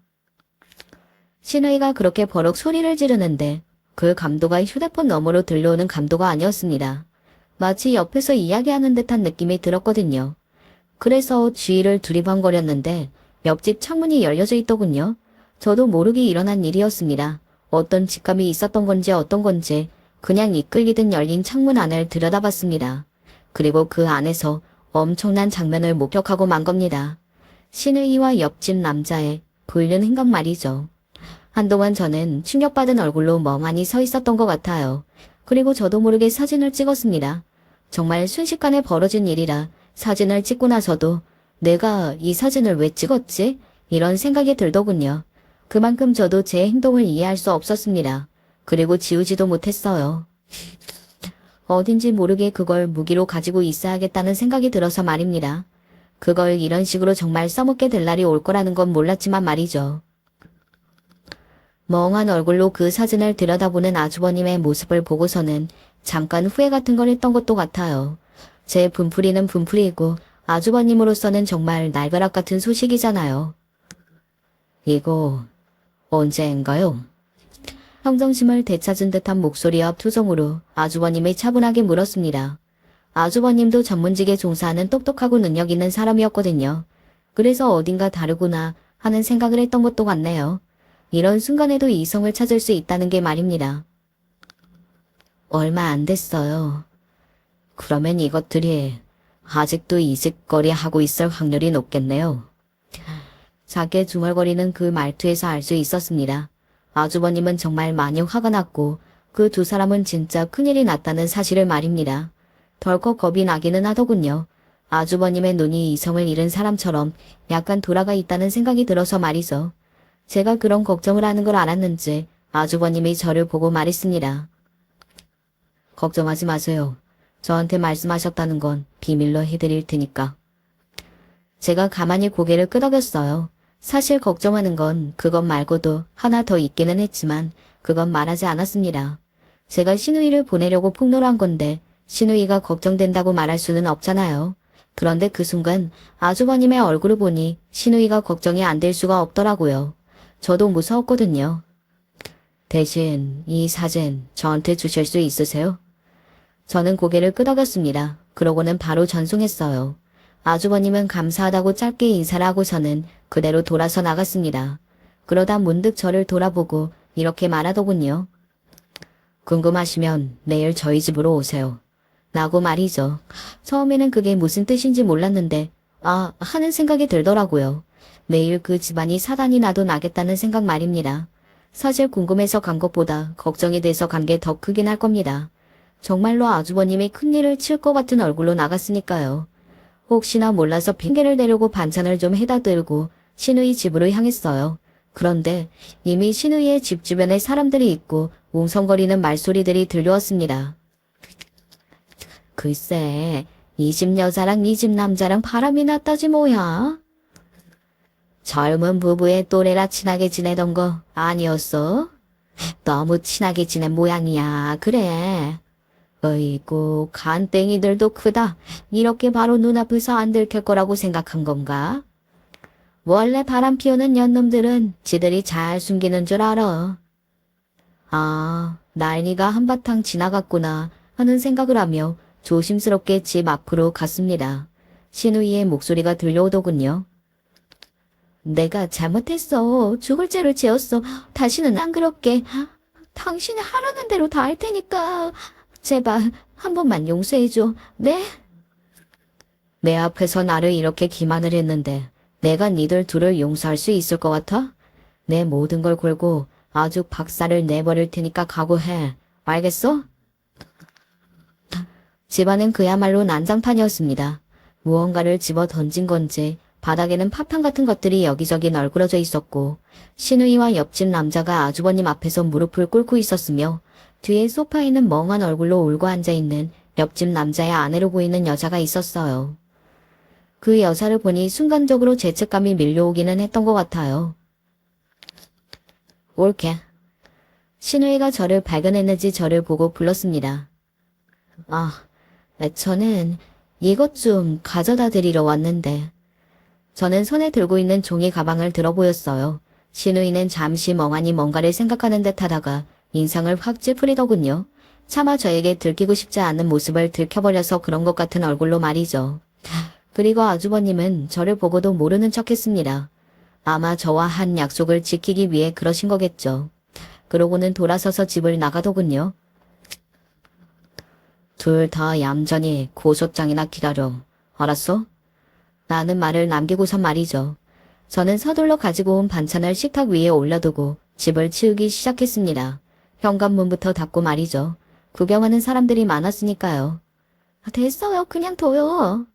신우이가 그렇게 버럭 소리를 지르는데 그 감도가 휴대폰 너머로 들려오는 감도가 아니었습니다. 마치 옆에서 이야기하는 듯한 느낌이 들었거든요. 그래서 주위를 두리번거렸는데 옆집 창문이 열려져 있더군요. 저도 모르게 일어난 일이었습니다. 어떤 직감이 있었던 건지 어떤 건지 그냥 이끌리듯 열린 창문 안을 들여다봤습니다. 그리고 그 안에서 엄청난 장면을 목격하고 만 겁니다. 신우이와 옆집 남자의 볼륜 행각 말이죠. 한동안 저는 충격받은 얼굴로 멍하니 서 있었던 것 같아요. 그리고 저도 모르게 사진을 찍었습니다. 정말 순식간에 벌어진 일이라 사진을 찍고 나서도 내가 이 사진을 왜 찍었지? 이런 생각이 들더군요. 그만큼 저도 제 행동을 이해할 수 없었습니다. 그리고 지우지도 못했어요. 어딘지 모르게 그걸 무기로 가지고 있어야겠다는 생각이 들어서 말입니다. 그걸 이런 식으로 정말 써먹게 될 날이 올 거라는 건 몰랐지만 말이죠. 멍한 얼굴로 그 사진을 들여다보는 아주버님의 모습을 보고서는 잠깐 후회 같은 걸 했던 것도 같아요. 제 분풀이는 분풀이고 아주버님으로서는 정말 날벼락 같은 소식이잖아요. 이거 언제인가요? 평정심을 되찾은 듯한 목소리와 표정으로 아주버님이 차분하게 물었습니다. 아주버님도 전문직에 종사하는 똑똑하고 능력 있는 사람이었거든요. 그래서 어딘가 다르구나 하는 생각을 했던 것도 같네요. 이런 순간에도 이성을 찾을 수 있다는 게 말입니다. 얼마 안 됐어요. 그러면 이것들이 아직도 이직거리 하고 있을 확률이 높겠네요. 작게 중얼거리는 그 말투에서 알 수 있었습니다. 아주버님은 정말 많이 화가 났고 그 두 사람은 진짜 큰일이 났다는 사실을 말입니다. 덜컥 겁이 나기는 하더군요. 아주버님의 눈이 이성을 잃은 사람처럼 약간 돌아가 있다는 생각이 들어서 말이죠. 제가 그런 걱정을 하는 걸 알았는지 아주버님이 저를 보고 말했습니다. 걱정하지 마세요. 저한테 말씀하셨다는 건 비밀로 해드릴 테니까. 제가 가만히 고개를 끄덕였어요. 사실 걱정하는 건 그것 말고도 하나 더 있기는 했지만 그건 말하지 않았습니다. 제가 신우이를 보내려고 폭로한 건데 신우이가 걱정된다고 말할 수는 없잖아요. 그런데 그 순간 아주버님의 얼굴을 보니 신우이가 걱정이 안 될 수가 없더라고요. 저도 무서웠거든요. 대신 이 사진 저한테 주실 수 있으세요? 저는 고개를 끄덕였습니다. 그러고는 바로 전송했어요. 아주버님은 감사하다고 짧게 인사를 하고서는 그대로 돌아서 나갔습니다. 그러다 문득 저를 돌아보고 이렇게 말하더군요. 궁금하시면 내일 저희 집으로 오세요. 라고 말이죠. 처음에는 그게 무슨 뜻인지 몰랐는데 하는 생각이 들더라고요. 내일 그 집안이 사단이 나도 나겠다는 생각 말입니다. 사실 궁금해서 간 것보다 걱정이 돼서 간 게 더 크긴 할 겁니다. 정말로 아주버님이 큰일을 칠 것 같은 얼굴로 나갔으니까요. 혹시나 몰라서 핑계를 대려고 반찬을 좀 해다 들고 신우이 집으로 향했어요. 그런데 이미 신우이의 집 주변에 사람들이 있고 웅성거리는 말소리들이 들려왔습니다. 글쎄, 이 집 여자랑 이 집 남자랑 바람이 났다지 뭐야? 젊은 부부의 또래라 친하게 지내던 거 아니었어? 너무 친하게 지낸 모양이야. 그래. 어이구, 간땡이들도 크다. 이렇게 바로 눈앞에서 안 들킬 거라고 생각한 건가? 원래 바람 피우는 년놈들은 지들이 잘 숨기는 줄 알아. 날리가 한바탕 지나갔구나 하는 생각을 하며 조심스럽게 집 앞으로 갔습니다. 신우이의 목소리가 들려오더군요. 내가 잘못했어. 죽을 죄를 지었어. 다시는 안 그럴게. 당신이 하라는 대로 다 할 테니까 제발 한 번만 용서해줘. 네? 내 앞에서 나를 이렇게 기만을 했는데 내가 니들 둘을 용서할 수 있을 것 같아? 내 모든 걸 걸고 아주 박살을 내버릴 테니까 각오해. 알겠어? 집안은 그야말로 난장판이었습니다. 무언가를 집어 던진 건지 바닥에는 파편 같은 것들이 여기저기 널브러져 있었고 신우이와 옆집 남자가 아주버님 앞에서 무릎을 꿇고 있었으며 뒤에 소파에는 멍한 얼굴로 울고 앉아있는 옆집 남자의 아내로 보이는 여자가 있었어요. 그 여자를 보니 순간적으로 죄책감이 밀려오기는 했던 것 같아요. 옳게. 신우이가 저를 발견했는지 저를 보고 불렀습니다. 저는 이것 좀 가져다 드리러 왔는데. 저는 손에 들고 있는 종이 가방을 들어 보였어요. 신우이는 잠시 멍하니 뭔가를 생각하는 듯 하다가 인상을 확 찌푸리더군요. 차마 저에게 들키고 싶지 않은 모습을 들켜버려서 그런 것 같은 얼굴로 말이죠. 그리고 아주버님은 저를 보고도 모르는 척했습니다. 아마 저와 한 약속을 지키기 위해 그러신 거겠죠. 그러고는 돌아서서 집을 나가더군요. 둘 다 얌전히 고소장이나 기다려. 알았어? 라는 말을 남기고선 말이죠. 저는 서둘러 가지고 온 반찬을 식탁 위에 올려두고 집을 치우기 시작했습니다. 현관문부터 닫고 말이죠. 구경하는 사람들이 많았으니까요. 됐어요. 그냥 둬요.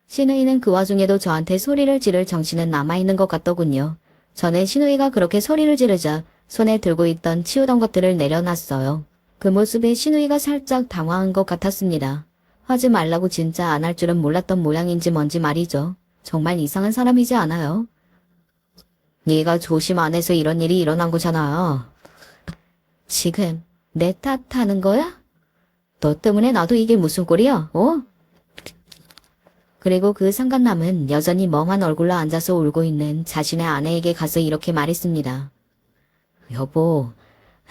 신우이는 그 와중에도 저한테 소리를 지를 정신은 남아있는 것 같더군요. 전에 신우이가 그렇게 소리를 지르자 손에 들고 있던 치우던 것들을 내려놨어요. 그 모습에 신우이가 살짝 당황한 것 같았습니다. 하지 말라고 진짜 안 할 줄은 몰랐던 모양인지 뭔지 말이죠. 정말 이상한 사람이지 않아요? 네가 조심 안 해서 이런 일이 일어난 거잖아. 지금 내 탓하는 거야? 너 때문에 나도 이게 무슨 꼴이야? 그리고 그 상간남은 여전히 멍한 얼굴로 앉아서 울고 있는 자신의 아내에게 가서 이렇게 말했습니다. 여보,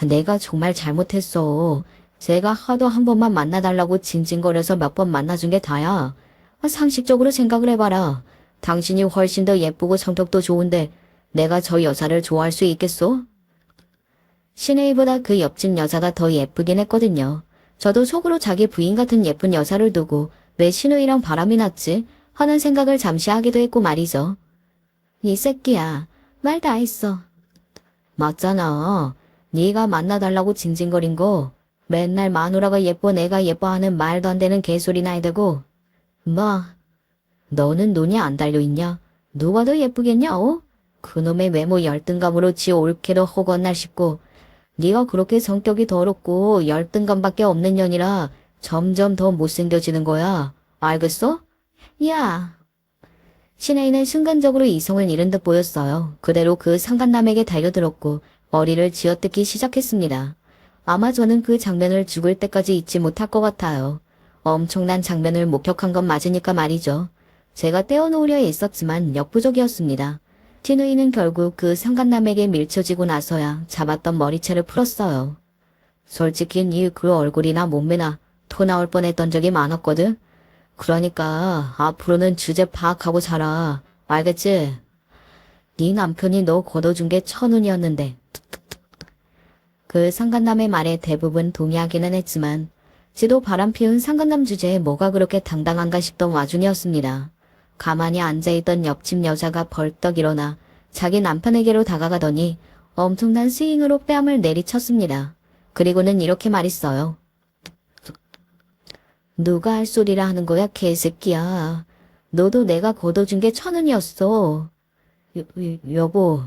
내가 정말 잘못했어. 제가 하도 한 번만 만나달라고 징징거려서 몇 번 만나준 게 다야. 상식적으로 생각을 해봐라. 당신이 훨씬 더 예쁘고 성격도 좋은데 내가 저 여자를 좋아할 수 있겠소? 신혜이보다 그 옆집 여자가 더 예쁘긴 했거든요. 저도 속으로 자기 부인 같은 예쁜 여자를 두고 왜 신우이랑 바람이 났지? 하는 생각을 잠시 하기도 했고 말이죠. 이 새끼야, 말 다 했어. 맞잖아. 네가 만나달라고 징징거린 거 맨날 마누라가 예뻐 내가 예뻐하는 말도 안 되는 개소리나 해대고 뭐 너는 눈이 안 달려있냐? 누가 더 예쁘겠냐? 그놈의 외모 열등감으로 지 옳게도 허건날 싶고 네가 그렇게 성격이 더럽고 열등감밖에 없는 년이라 점점 더 못생겨지는 거야. 알겠어? 야. 신혜인은 순간적으로 이성을 잃은 듯 보였어요. 그대로 그 상간남에게 달려들었고 머리를 쥐어뜯기 시작했습니다. 아마 저는 그 장면을 죽을 때까지 잊지 못할 것 같아요. 엄청난 장면을 목격한 건 맞으니까 말이죠. 제가 떼어놓으려 했었지만 역부족이었습니다. 티누이는 결국 그 상간남에게 밀쳐지고 나서야 잡았던 머리채를 풀었어요. 솔직히 네 그 얼굴이나 몸매나 토 나올 뻔했던 적이 많았거든. 그러니까 앞으로는 주제 파악하고 살아. 알겠지? 네 남편이 너 걷어준 게 천운이었는데. 그 상간남의 말에 대부분 동의하기는 했지만 지도 바람 피운 상간남 주제에 뭐가 그렇게 당당한가 싶던 와중이었습니다. 가만히 앉아있던 옆집 여자가 벌떡 일어나 자기 남편에게로 다가가더니 엄청난 스윙으로 뺨을 내리쳤습니다. 그리고는 이렇게 말했어요. 누가 할 소리라 하는 거야, 개새끼야. 너도 내가 걷어준 게 천운이었어. 여보,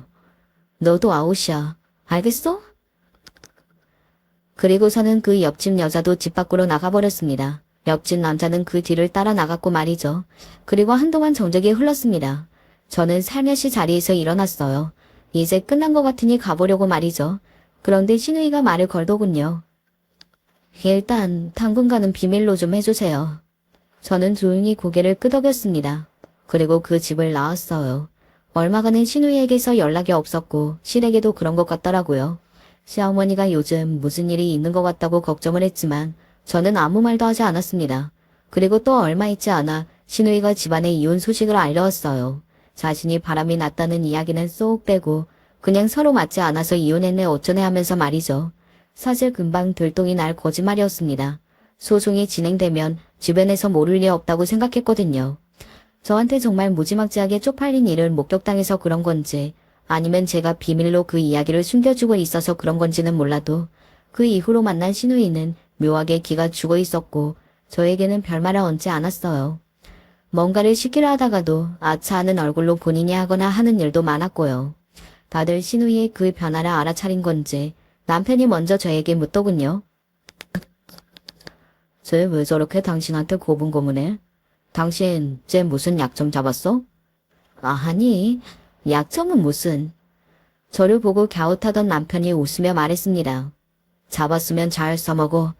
너도 아웃이야. 알겠어? 그리고서는 그 옆집 여자도 집 밖으로 나가버렸습니다. 옆집 남자는 그 뒤를 따라 나갔고 말이죠. 그리고 한동안 정적이 흘렀습니다. 저는 살며시 자리에서 일어났어요. 이제 끝난 것 같으니 가보려고 말이죠. 그런데 신우이가 말을 걸더군요. 일단 당분간은 비밀로 좀 해주세요. 저는 조용히 고개를 끄덕였습니다. 그리고 그 집을 나왔어요. 얼마간은 신우이에게서 연락이 없었고 실에게도 그런 것 같더라고요. 시어머니가 요즘 무슨 일이 있는 것 같다고 걱정을 했지만 저는 아무 말도 하지 않았습니다. 그리고 또 얼마 있지 않아 신우이가 집안의 이혼 소식을 알려왔어요. 자신이 바람이 났다는 이야기는 쏙 빼고 그냥 서로 맞지 않아서 이혼했네 어쩌네 하면서 말이죠. 사실 금방 들통이 날 거짓말이었습니다. 소송이 진행되면 주변에서 모를 리 없다고 생각했거든요. 저한테 정말 무지막지하게 쪽팔린 일을 목격당해서 그런 건지 아니면 제가 비밀로 그 이야기를 숨겨주고 있어서 그런 건지는 몰라도 그 이후로 만난 신우이는 묘하게 기가 죽어 있었고 저에게는 별말을 얹지 않았어요. 뭔가를 시키려 하다가도 아차 하는 얼굴로 본인이 하거나 하는 일도 많았고요. 다들 신우이의 그 변화를 알아차린 건지 남편이 먼저 저에게 묻더군요. 쟤 왜 저렇게 당신한테 고분고분해? 당신 쟤 무슨 약점 잡았어? 아니, 약점은 무슨. 저를 보고 갸웃하던 남편이 웃으며 말했습니다. 잡았으면 잘 써먹어.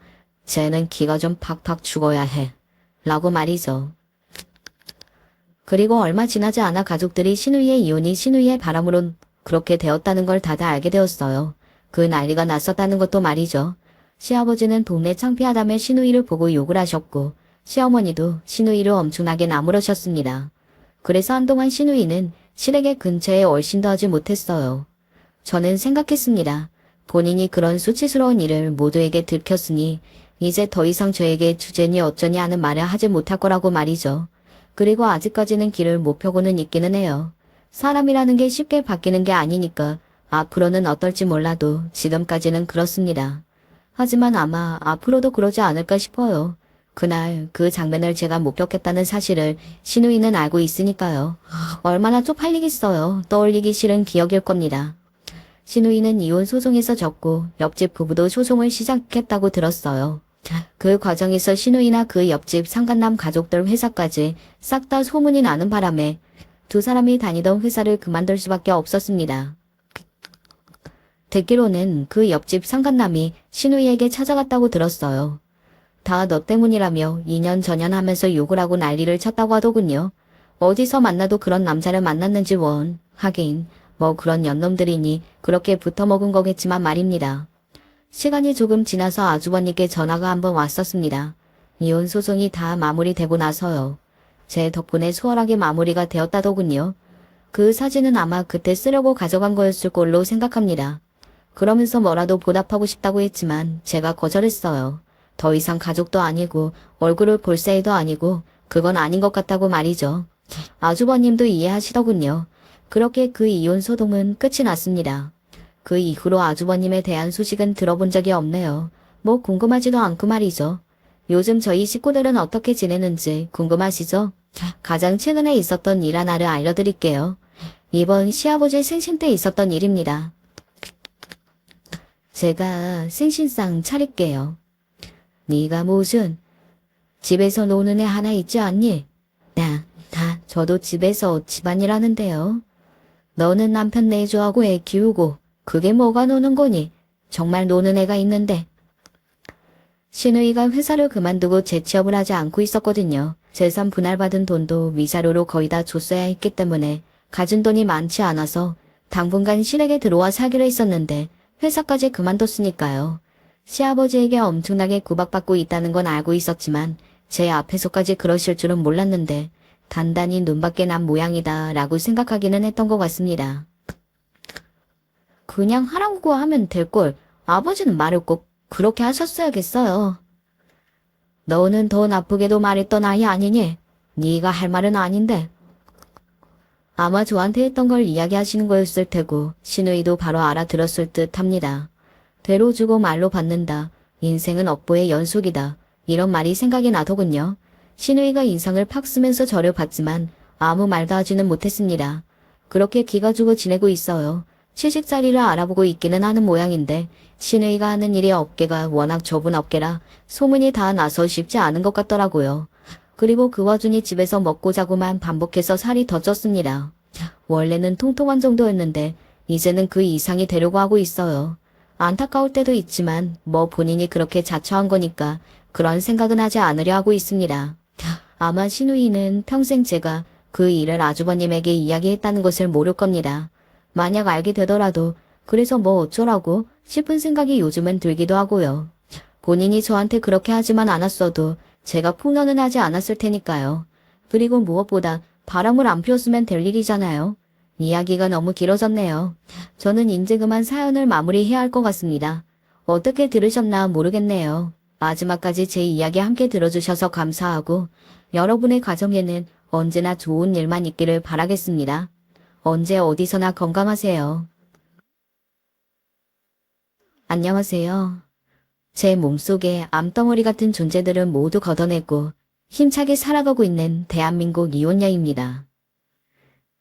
쟤는 기가 좀 팍팍 죽어야 해. 라고 말이죠. 그리고 얼마 지나지 않아 가족들이 신우이의 이혼이 신우이의 바람으로 그렇게 되었다는 걸 다들 알게 되었어요. 그 난리가 났었다는 것도 말이죠. 시아버지는 동네 창피하다며 신우이를 보고 욕을 하셨고 시어머니도 신우이를 엄청나게 나무라셨습니다. 그래서 한동안 신우이는 시댁의 근처에 얼씬도 하지 못했어요. 저는 생각했습니다. 본인이 그런 수치스러운 일을 모두에게 들켰으니 이제 더 이상 저에게 주제니 어쩌니 하는 말을 하지 못할 거라고 말이죠. 그리고 아직까지는 길을 못 펴고는 있기는 해요. 사람이라는 게 쉽게 바뀌는 게 아니니까 앞으로는 어떨지 몰라도 지금까지는 그렇습니다. 하지만 아마 앞으로도 그러지 않을까 싶어요. 그날 그 장면을 제가 목격했다는 사실을 신우이는 알고 있으니까요. 얼마나 쪽팔리겠어요. 떠올리기 싫은 기억일 겁니다. 신우이는 이혼 소송에서 졌고 옆집 부부도 소송을 시작했다고 들었어요. 그 과정에서 신우이나 그 옆집 상간남 가족들 회사까지 싹 다 소문이 나는 바람에 두 사람이 다니던 회사를 그만둘 수밖에 없었습니다. 듣기로는 그 옆집 상간남이 신우이에게 찾아갔다고 들었어요. 다 너 때문이라며 2년 전년 하면서 욕을 하고 난리를 쳤다고 하더군요. 어디서 만나도 그런 남자를 만났는지 원. 하긴 뭐 그런 연놈들이니 그렇게 붙어먹은 거겠지만 말입니다. 시간이 조금 지나서 아주버님께 전화가 한번 왔었습니다. 이혼 소송이 다 마무리되고 나서요. 제 덕분에 수월하게 마무리가 되었다더군요. 그 사진은 아마 그때 쓰려고 가져간 거였을 걸로 생각합니다. 그러면서 뭐라도 보답하고 싶다고 했지만 제가 거절했어요. 더 이상 가족도 아니고 얼굴을 볼 사이도 아니고 그건 아닌 것 같다고 말이죠. 아주버님도 이해하시더군요. 그렇게 그 이혼 소송은 끝이 났습니다. 그 이후로 아주버님에 대한 소식은 들어본 적이 없네요. 뭐 궁금하지도 않고 말이죠. 요즘 저희 식구들은 어떻게 지내는지 궁금하시죠? 가장 최근에 있었던 일 하나를 알려드릴게요. 이번 시아버지 생신 때 있었던 일입니다. 제가 생신상 차릴게요. 네가 무슨 집에서 노는 애 하나 있지 않니? 저도 집에서 집안일 하는데요. 너는 남편 내조하고 애 키우고 그게 뭐가 노는 거니? 정말 노는 애가 있는데. 신우이가 회사를 그만두고 재취업을 하지 않고 있었거든요. 재산 분할받은 돈도 위자료로 거의 다 줬어야 했기 때문에 가진 돈이 많지 않아서 당분간 시댁에 들어와 살기로 했었는데 회사까지 그만뒀으니까요. 시아버지에게 엄청나게 구박받고 있다는 건 알고 있었지만 제 앞에서까지 그러실 줄은 몰랐는데 단단히 눈밖에 난 모양이다 라고 생각하기는 했던 것 같습니다. 그냥 하라고 하면 될걸. 아버지는 말을 꼭 그렇게 하셨어야겠어요. 너는 더 나쁘게도 말했던 아이 아니니? 네가 할 말은 아닌데. 아마 저한테 했던 걸 이야기하시는 거였을 테고 신우이도 바로 알아들었을 듯 합니다. 되로 주고 말로 받는다. 인생은 업보의 연속이다. 이런 말이 생각이 나더군요. 신우이가 인상을 팍 쓰면서 저를 봤지만 아무 말도 하지는 못했습니다. 그렇게 기가 죽어 지내고 있어요. 취직 자리를 알아보고 있기는 하는 모양인데 신우이가 하는 일의 업계가 워낙 좁은 업계라 소문이 다 나서 쉽지 않은 것 같더라고요. 그리고 그 와중에 집에서 먹고 자고만 반복해서 살이 더 쪘습니다. 원래는 통통한 정도였는데 이제는 그 이상이 되려고 하고 있어요. 안타까울 때도 있지만 뭐 본인이 그렇게 자처한 거니까 그런 생각은 하지 않으려 하고 있습니다. 아마 신우이는 평생 제가 그 일을 아주버님에게 이야기했다는 것을 모를 겁니다. 만약 알게 되더라도 그래서 뭐 어쩌라고 싶은 생각이 요즘은 들기도 하고요. 본인이 저한테 그렇게 하지만 않았어도 제가 폭로는 하지 않았을 테니까요. 그리고 무엇보다 바람을 안 피웠으면 될 일이잖아요. 이야기가 너무 길어졌네요. 저는 이제 그만 사연을 마무리해야 할 것 같습니다. 어떻게 들으셨나 모르겠네요. 마지막까지 제 이야기 함께 들어주셔서 감사하고 여러분의 가정에는 언제나 좋은 일만 있기를 바라겠습니다. 언제 어디서나 건강하세요. 안녕하세요. 제 몸속에 암덩어리 같은 존재들을 모두 걷어내고 힘차게 살아가고 있는 대한민국 이혼녀입니다.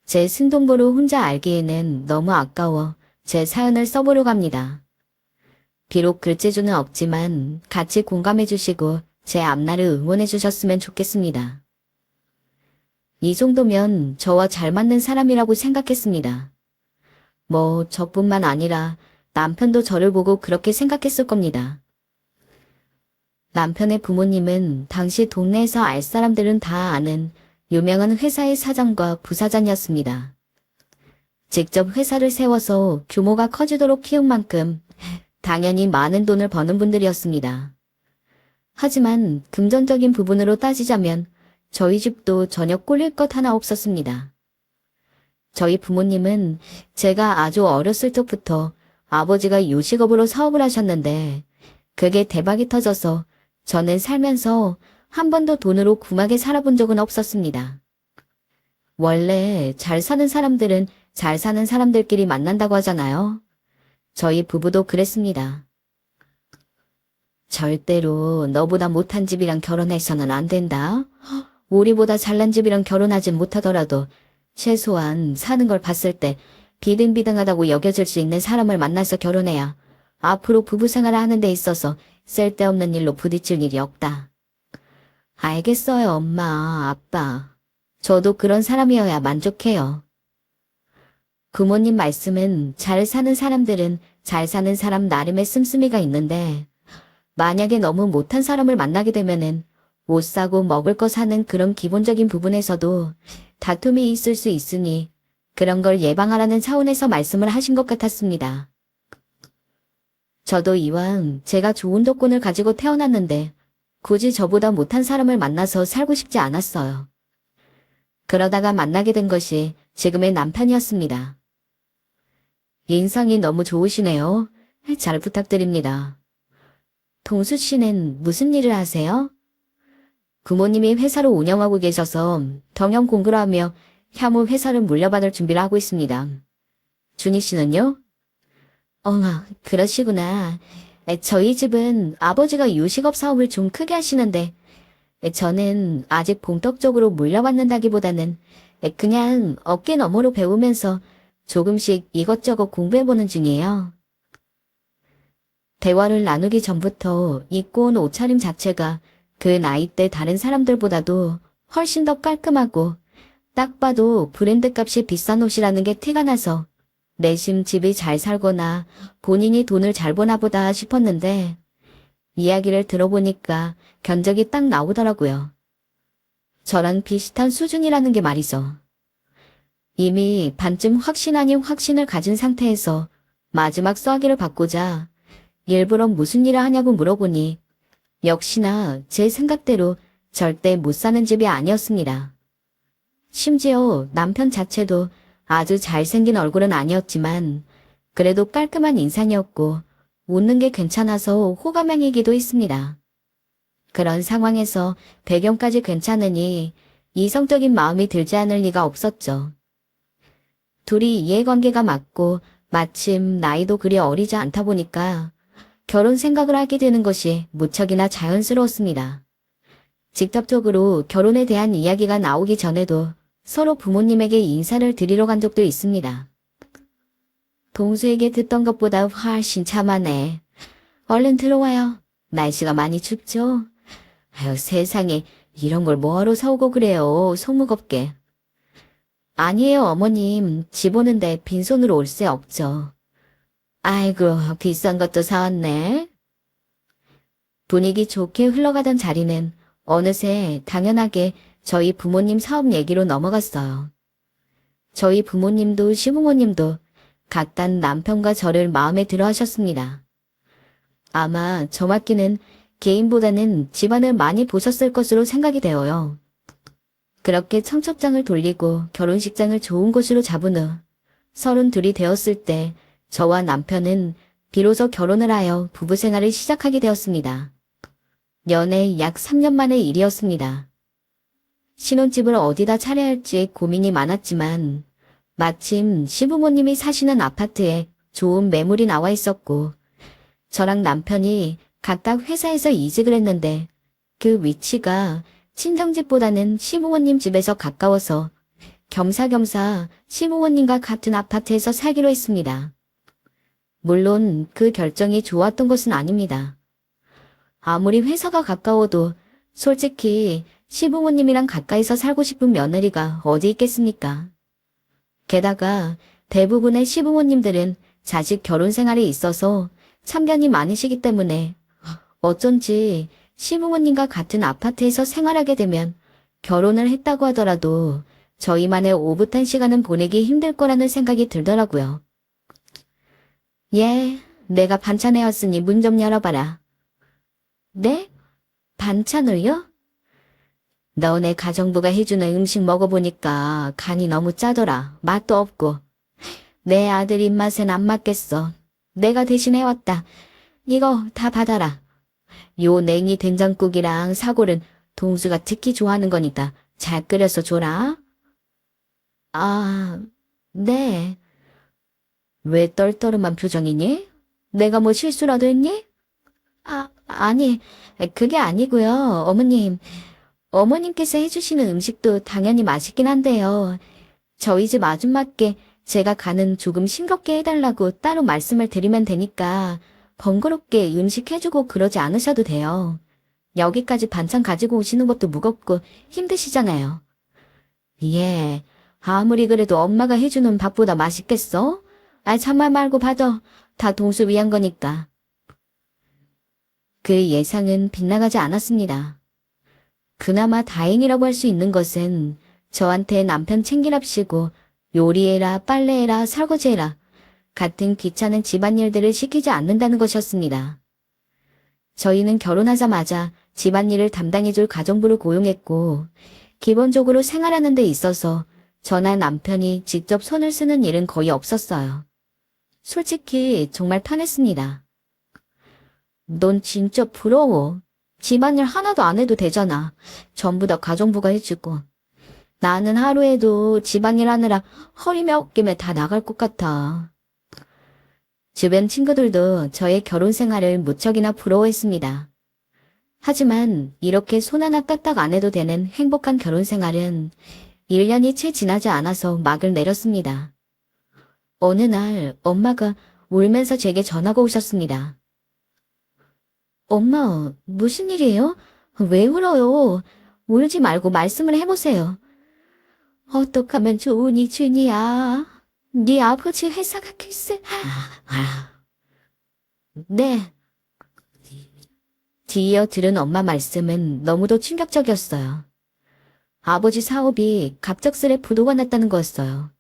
제 신동부를 혼자 알기에는 너무 아까워 제 사연을 써보려고 합니다. 비록 글재주는 없지만 같이 공감해주시고 제 앞날을 응원해주셨으면 좋겠습니다. 이 정도면 저와 잘 맞는 사람이라고 생각했습니다. 뭐 저뿐만 아니라 남편도 저를 보고 그렇게 생각했을 겁니다. 남편의 부모님은 당시 동네에서 알 사람들은 다 아는 유명한 회사의 사장과 부사장이었습니다. 직접 회사를 세워서 규모가 커지도록 키운 만큼 당연히 많은 돈을 버는 분들이었습니다. 하지만 금전적인 부분으로 따지자면 저희 집도 전혀 꿀릴 것 하나 없었습니다. 저희 부모님은 제가 아주 어렸을 적부터 아버지가 요식업으로 사업을 하셨는데 그게 대박이 터져서 저는 살면서 한 번도 돈으로 궁하게 살아본 적은 없었습니다. 원래 잘 사는 사람들은 잘 사는 사람들끼리 만난다고 하잖아요. 저희 부부도 그랬습니다. 절대로 너보다 못한 집이랑 결혼해서는 안 된다. 우리보다 잘난 집이랑 결혼하진 못하더라도 최소한 사는 걸 봤을 때 비등비등하다고 여겨질 수 있는 사람을 만나서 결혼해야 앞으로 부부 생활을 하는 데 있어서 쓸데없는 일로 부딪힐 일이 없다. 알겠어요, 엄마, 아빠. 저도 그런 사람이어야 만족해요. 부모님 말씀은 잘 사는 사람들은 잘 사는 사람 나름의 씀씀이가 있는데 만약에 너무 못한 사람을 만나게 되면은 옷 사고 먹을 거 사는 그런 기본적인 부분에서도 다툼이 있을 수 있으니 그런 걸 예방하라는 차원에서 말씀을 하신 것 같았습니다. 저도 이왕 제가 좋은 조건을 가지고 태어났는데 굳이 저보다 못한 사람을 만나서 살고 싶지 않았어요. 그러다가 만나게 된 것이 지금의 남편이었습니다. 인상이 너무 좋으시네요. 잘 부탁드립니다. 동수 씨는 무슨 일을 하세요? 부모님이 회사를 운영하고 계셔서 경영 공부를 하며 향후 회사를 물려받을 준비를 하고 있습니다. 준희 씨는요? 그러시구나. 저희 집은 아버지가 요식업 사업을 좀 크게 하시는데 저는 아직 본격적으로 물려받는다기보다는 그냥 어깨 너머로 배우면서 조금씩 이것저것 공부해보는 중이에요. 대화를 나누기 전부터 입고 온 옷차림 자체가 그 나이 때 다른 사람들보다도 훨씬 더 깔끔하고 딱 봐도 브랜드 값이 비싼 옷이라는 게 티가 나서 내심 집이 잘 살거나 본인이 돈을 잘 버나 보다 싶었는데 이야기를 들어보니까 견적이 딱 나오더라고요. 저랑 비슷한 수준이라는 게 말이죠. 이미 반쯤 확신 아닌 확신을 가진 상태에서 마지막 수화기를 받고자 일부러 무슨 일을 하냐고 물어보니 역시나 제 생각대로 절대 못 사는 집이 아니었습니다. 심지어 남편 자체도 아주 잘생긴 얼굴은 아니었지만 그래도 깔끔한 인상이었고 웃는 게 괜찮아서 호감형이기도 했습니다. 그런 상황에서 배경까지 괜찮으니 이성적인 마음이 들지 않을 리가 없었죠. 둘이 이해관계가 맞고 마침 나이도 그리 어리지 않다 보니까 결혼 생각을 하게 되는 것이 무척이나 자연스러웠습니다. 직접적으로 결혼에 대한 이야기가 나오기 전에도 서로 부모님에게 인사를 드리러 간 적도 있습니다. 동수에게 듣던 것보다 훨씬 참하네. 얼른 들어와요. 날씨가 많이 춥죠? 아유, 세상에 이런 걸 뭐하러 사오고 그래요. 속 무겁게. 아니에요, 어머님. 집 오는데 빈손으로 올 새 없죠. 아이고, 비싼 것도 사왔네. 분위기 좋게 흘러가던 자리는 어느새 당연하게 저희 부모님 사업 얘기로 넘어갔어요. 저희 부모님도 시부모님도 각각 남편과 저를 마음에 들어 하셨습니다. 아마 저 맡기는 개인보다는 집안을 많이 보셨을 것으로 생각이 되어요. 그렇게 청첩장을 돌리고 결혼식장을 좋은 곳으로 잡은 후 32이 되었을 때 저와 남편은 비로소 결혼을 하여 부부 생활을 시작하게 되었습니다. 연애 약 3년 만의 일이었습니다. 신혼집을 어디다 차려야 할지 고민이 많았지만 마침 시부모님이 사시는 아파트에 좋은 매물이 나와 있었고 저랑 남편이 각각 회사에서 이직을 했는데 그 위치가 친정집보다는 시부모님 집에서 가까워서 겸사겸사 시부모님과 같은 아파트에서 살기로 했습니다. 물론 그 결정이 좋았던 것은 아닙니다. 아무리 회사가 가까워도 솔직히 시부모님이랑 가까이서 살고 싶은 며느리가 어디 있겠습니까? 게다가 대부분의 시부모님들은 자식 결혼 생활에 있어서 참견이 많으시기 때문에 어쩐지 시부모님과 같은 아파트에서 생활하게 되면 결혼을 했다고 하더라도 저희만의 오붓한 시간은 보내기 힘들 거라는 생각이 들더라고요. 예, 내가 반찬 해왔으니 문 좀 열어봐라. 네? 반찬을요? 너네 가정부가 해주는 음식 먹어보니까 간이 너무 짜더라. 맛도 없고. 내 아들 입맛엔 안 맞겠어. 내가 대신 해왔다. 이거 다 받아라. 요 냉이 된장국이랑 사골은 동수가 특히 좋아하는 거니까 잘 끓여서 줘라. 아, 네. 왜 떨떠름한 표정이니? 내가 뭐 실수라도 했니? 아니, 그게 아니고요. 어머님께서 해주시는 음식도 당연히 맛있긴 한데요. 저희 집 아줌마께 제가 간은 조금 싱겁게 해달라고 따로 말씀을 드리면 되니까 번거롭게 음식 해주고 그러지 않으셔도 돼요. 여기까지 반찬 가지고 오시는 것도 무겁고 힘드시잖아요. 예, 아무리 그래도 엄마가 해주는 밥보다 맛있겠어? 참말 말고 받아. 다 동수 위한 거니까. 그 예상은 빗나가지 않았습니다. 그나마 다행이라고 할 수 있는 것은 저한테 남편 챙기랍시고 요리해라, 빨래해라, 설거지해라 같은 귀찮은 집안일들을 시키지 않는다는 것이었습니다. 저희는 결혼하자마자 집안일을 담당해줄 가정부를 고용했고 기본적으로 생활하는 데 있어서 저나 남편이 직접 손을 쓰는 일은 거의 없었어요. 솔직히 정말 편했습니다. 넌 진짜 부러워. 집안일 하나도 안 해도 되잖아. 전부 다 가정부가 해주고. 나는 하루에도 집안일 하느라 허리며 어깨며 다 나갈 것 같아. 주변 친구들도 저의 결혼 생활을 무척이나 부러워했습니다. 하지만 이렇게 손 하나 까딱 안 해도 되는 행복한 결혼 생활은 1년이 채 지나지 않아서 막을 내렸습니다. 어느 날 엄마가 울면서 제게 전화가 오셨습니다. 엄마, 무슨 일이에요? 왜 울어요? 울지 말고 말씀을 해보세요. 어떡하면 좋으니, 준이야. 네 아버지 회사가 글쎄. 네. 뒤이어 들은 엄마 말씀은 너무도 충격적이었어요. 아버지 사업이 갑작스레 부도가 났다는 거였어요.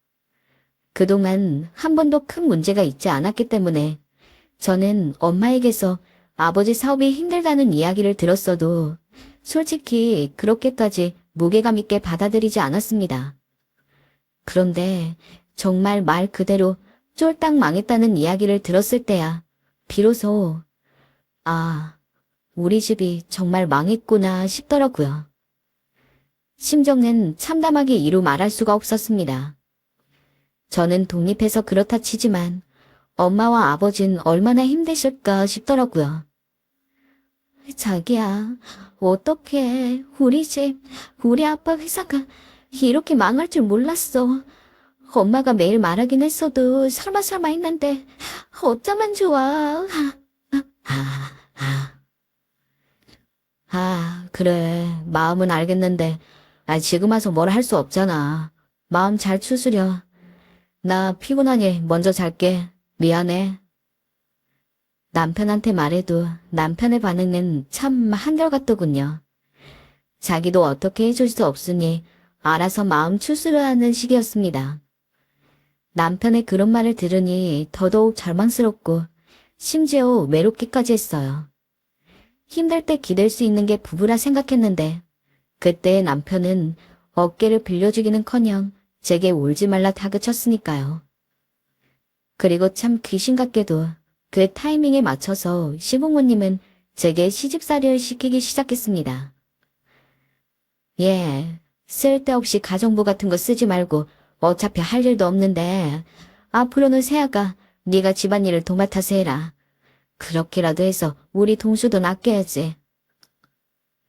그동안 한 번도 큰 문제가 있지 않았기 때문에 저는 엄마에게서 아버지 사업이 힘들다는 이야기를 들었어도 솔직히 그렇게까지 무게감 있게 받아들이지 않았습니다. 그런데 정말 말 그대로 쫄딱 망했다는 이야기를 들었을 때야 비로소 우리 집이 정말 망했구나 싶더라고요. 심정은 참담하게 이루 말할 수가 없었습니다. 저는 독립해서 그렇다 치지만 엄마와 아버진 얼마나 힘드실까 싶더라고요. 자기야, 어떡해. 우리 집, 우리 아빠 회사가 이렇게 망할 줄 몰랐어. 엄마가 매일 말하긴 했어도 설마 했는데 어쩌면 좋아. 그래. 마음은 알겠는데 지금 와서 뭘 할 수 없잖아. 마음 잘 추스려. 나 피곤하니 먼저 잘게. 미안해. 남편한테 말해도 남편의 반응은 참 한결같더군요. 자기도 어떻게 해줄 수 없으니 알아서 마음 추스려하는 식이었습니다. 남편의 그런 말을 들으니 더더욱 절망스럽고 심지어 외롭기까지 했어요. 힘들 때 기댈 수 있는 게 부부라 생각했는데 그때 남편은 어깨를 빌려주기는커녕 제게 울지 말라 다그쳤으니까요. 그리고 참 귀신 같게도 그 타이밍에 맞춰서 시부모님은 제게 시집살이를 시키기 시작했습니다. 예, 쓸데없이 가정부 같은 거 쓰지 말고 어차피 할 일도 없는데 앞으로는 세아가 네가 집안일을 도맡아서 해라. 그렇게라도 해서 우리 동수도 아껴야지.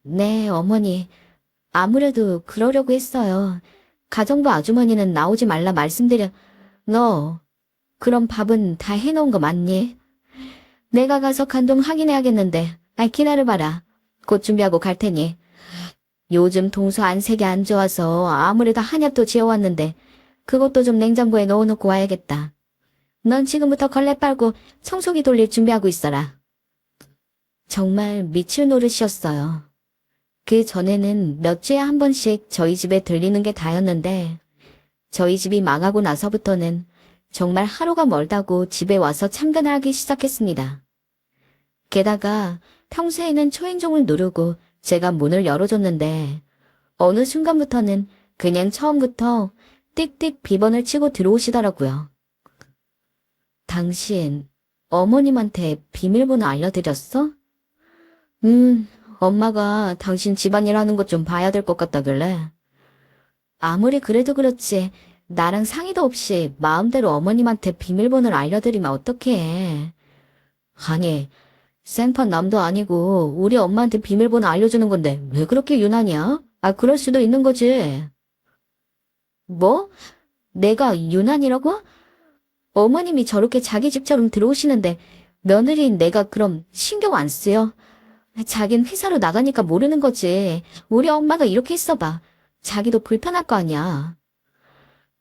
네, 어머니. 아무래도 그러려고 했어요. 가정부 아주머니는 나오지 말라 말씀드려. 너, 그럼 밥은 다 해놓은 거 맞니? 내가 가서 간동 확인해야겠는데. 기다려봐라. 곧 준비하고 갈 테니. 요즘 동수 안색이 안 좋아서 아무래도 한약도 지어왔는데 그것도 좀 냉장고에 넣어놓고 와야겠다. 넌 지금부터 걸레 빨고 청소기 돌릴 준비하고 있어라. 정말 미칠 노릇이었어요. 그 전에는 몇 주에 한 번씩 저희 집에 들리는 게 다였는데 저희 집이 망하고 나서부터는 정말 하루가 멀다고 집에 와서 참견을 하기 시작했습니다. 게다가 평소에는 초인종을 누르고 제가 문을 열어줬는데 어느 순간부터는 그냥 처음부터 띡띡 비번을 치고 들어오시더라고요. 당신 어머님한테 비밀번호 알려드렸어? 엄마가 당신 집안일 하는 것 좀 봐야 될 것 같다길래. 아무리 그래도 그렇지 나랑 상의도 없이 마음대로 어머님한테 비밀번호를 알려드리면 어떡해. 아니, 생판 남도 아니고 우리 엄마한테 비밀번호 알려주는 건데 왜 그렇게 유난이야? 그럴 수도 있는 거지. 뭐? 내가 유난이라고? 어머님이 저렇게 자기 집처럼 들어오시는데 며느리인 내가 그럼 신경 안 쓰여? 자긴 회사로 나가니까 모르는 거지. 우리 엄마가 이렇게 있어봐. 자기도 불편할 거 아니야.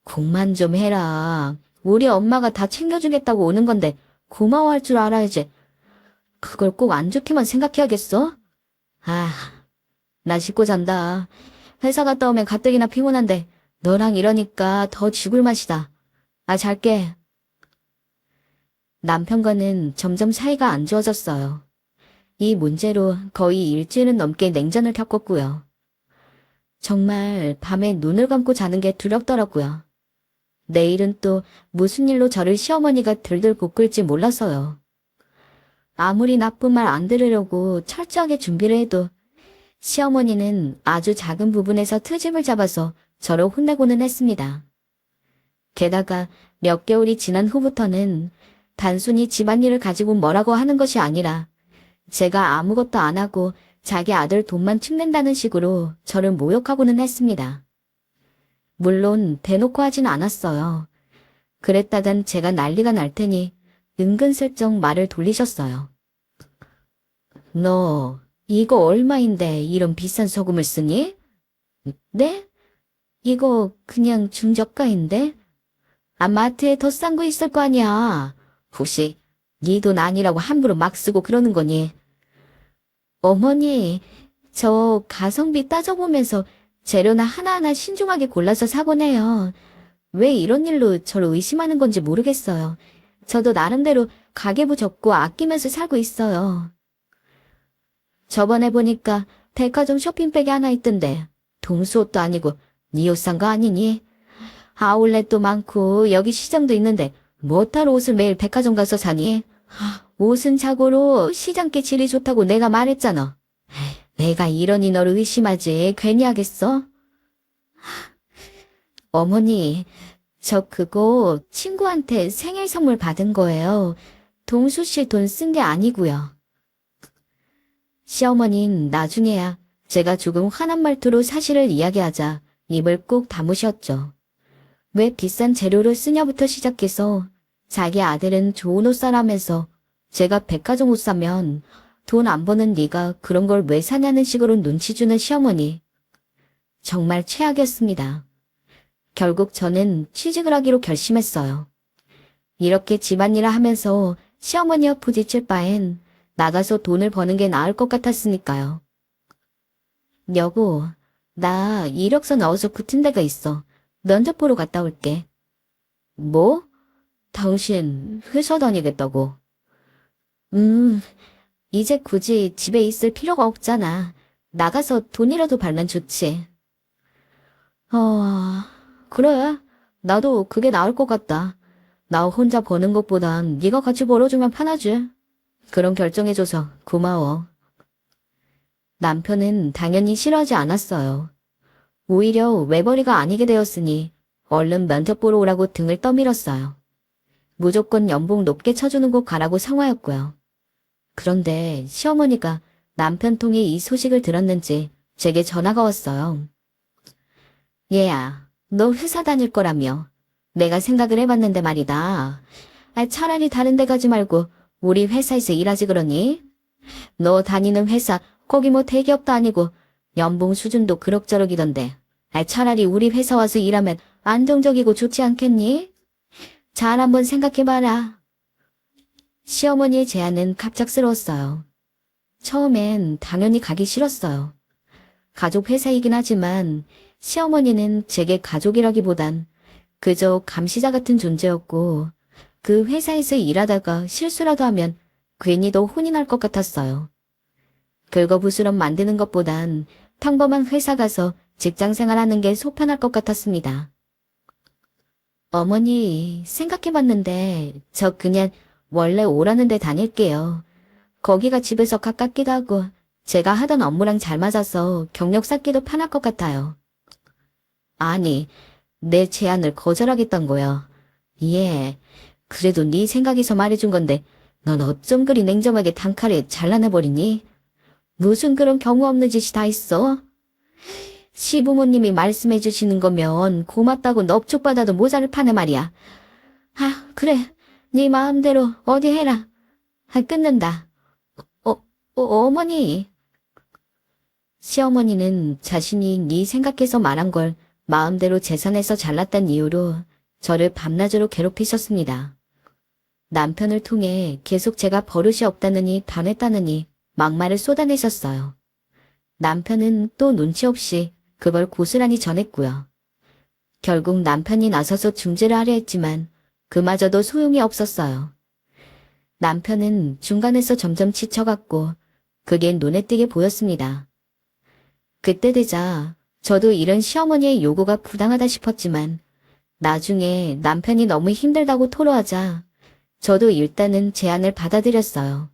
공만 좀 해라. 우리 엄마가 다 챙겨주겠다고 오는 건데 고마워할 줄 알아야지. 그걸 꼭 안 좋게만 생각해야겠어? 나 씻고 잔다. 회사 갔다 오면 가뜩이나 피곤한데 너랑 이러니까 더 죽을 맛이다. 잘게. 남편과는 점점 사이가 안 좋아졌어요. 이 문제로 거의 일주일은 넘게 냉전을 겪었고요. 정말 밤에 눈을 감고 자는 게 두렵더라고요. 내일은 또 무슨 일로 저를 시어머니가 들들 볶을지 몰라서요. 아무리 나쁜 말 안 들으려고 철저하게 준비를 해도 시어머니는 아주 작은 부분에서 트집을 잡아서 저를 혼내고는 했습니다. 게다가 몇 개월이 지난 후부터는 단순히 집안일을 가지고 뭐라고 하는 것이 아니라 제가 아무것도 안 하고 자기 아들 돈만 축낸다는 식으로 저를 모욕하고는 했습니다. 물론 대놓고 하진 않았어요. 그랬다간 제가 난리가 날 테니 은근슬쩍 말을 돌리셨어요. 너 이거 얼마인데 이런 비싼 소금을 쓰니? 네? 이거 그냥 중저가인데? 마트에 더 싼 거 있을 거 아니야. 혹시 네 돈 아니라고 함부로 막 쓰고 그러는 거니? 어머니, 저 가성비 따져보면서 재료나 하나하나 신중하게 골라서 사곤 해요. 왜 이런 일로 저를 의심하는 건지 모르겠어요. 저도 나름대로 가계부 접고 아끼면서 살고 있어요. 저번에 보니까 백화점 쇼핑백이 하나 있던데 동수 옷도 아니고 네 옷 산 거 아니니? 아울렛도 많고 여기 시장도 있는데 뭐하러 옷을 매일 백화점 가서 사니? 옷은 자고로 시장께 질이 좋다고 내가 말했잖아. 내가 이러니 너를 의심하지 괜히 하겠어? 어머니, 저 그거 친구한테 생일 선물 받은 거예요. 동수 씨 돈 쓴 게 아니고요. 시어머니는 나중에야 제가 조금 화난 말투로 사실을 이야기하자 입을 꾹 다무셨죠. 왜 비싼 재료를 쓰냐부터 시작해서 자기 아들은 좋은 옷 사라면서 제가 백화점 옷 사면 돈 안 버는 네가 그런 걸 왜 사냐는 식으로 눈치 주는 시어머니. 정말 최악이었습니다. 결국 저는 취직을 하기로 결심했어요. 이렇게 집안일을 하면서 시어머니와 부딪힐 바엔 나가서 돈을 버는 게 나을 것 같았으니까요. 여보, 나 이력서 넣어서 붙은 데가 있어. 면접 보러 갔다 올게. 뭐? 당신 회사 다니겠다고? 이제 굳이 집에 있을 필요가 없잖아. 나가서 돈이라도 벌면 좋지. 그래. 나도 그게 나을 것 같다. 나 혼자 버는 것보단 네가 같이 벌어주면 편하지. 그런 결정해줘서 고마워. 남편은 당연히 싫어하지 않았어요. 오히려 외벌이가 아니게 되었으니 얼른 면접 보러 오라고 등을 떠밀었어요. 무조건 연봉 높게 쳐주는 곳 가라고 상화였고요. 그런데 시어머니가 남편 통해 이 소식을 들었는지 제게 전화가 왔어요. 얘야, 너 회사 다닐 거라며. 내가 생각을 해봤는데 말이다. 차라리 다른 데 가지 말고 우리 회사에서 일하지 그러니? 너 다니는 회사 거기 뭐 대기업도 아니고 연봉 수준도 그럭저럭이던데. 차라리 우리 회사 와서 일하면 안정적이고 좋지 않겠니? 잘 한번 생각해봐라. 시어머니의 제안은 갑작스러웠어요. 처음엔 당연히 가기 싫었어요. 가족 회사이긴 하지만 시어머니는 제게 가족이라기보단 그저 감시자 같은 존재였고 그 회사에서 일하다가 실수라도 하면 괜히 더 혼이 날 것 같았어요. 긁어부스럼 만드는 것보단 평범한 회사 가서 직장 생활하는 게 속편할 것 같았습니다. 어머니, 생각해봤는데 저 그냥 원래 오라는 데 다닐게요. 거기가 집에서 가깝기도 하고 제가 하던 업무랑 잘 맞아서 경력 쌓기도 편할 것 같아요. 아니, 내 제안을 거절하겠단 거야. 예, 그래도 네 생각에서 말해준 건데 넌 어쩜 그리 냉정하게 단칼에 잘라내버리니? 무슨 그런 경우 없는 짓이 다 있어? 시부모님이 말씀해 주시는 거면 고맙다고 넙죽받아도 모자를 파네 말이야. 그래. 네 마음대로 어디 해라. 끊는다. 어머니. 시어머니는 자신이 네 생각해서 말한 걸 마음대로 재산에서 잘랐단 이유로 저를 밤낮으로 괴롭히셨습니다. 남편을 통해 계속 제가 버릇이 없다느니 반했다느니 막말을 쏟아내셨어요. 남편은 또 눈치 없이 그걸 고스란히 전했고요. 결국 남편이 나서서 중재를 하려 했지만 그마저도 소용이 없었어요. 남편은 중간에서 점점 지쳐갔고 그게 눈에 띄게 보였습니다. 그때 되자 저도 이런 시어머니의 요구가 부당하다 싶었지만 나중에 남편이 너무 힘들다고 토로하자 저도 일단은 제안을 받아들였어요.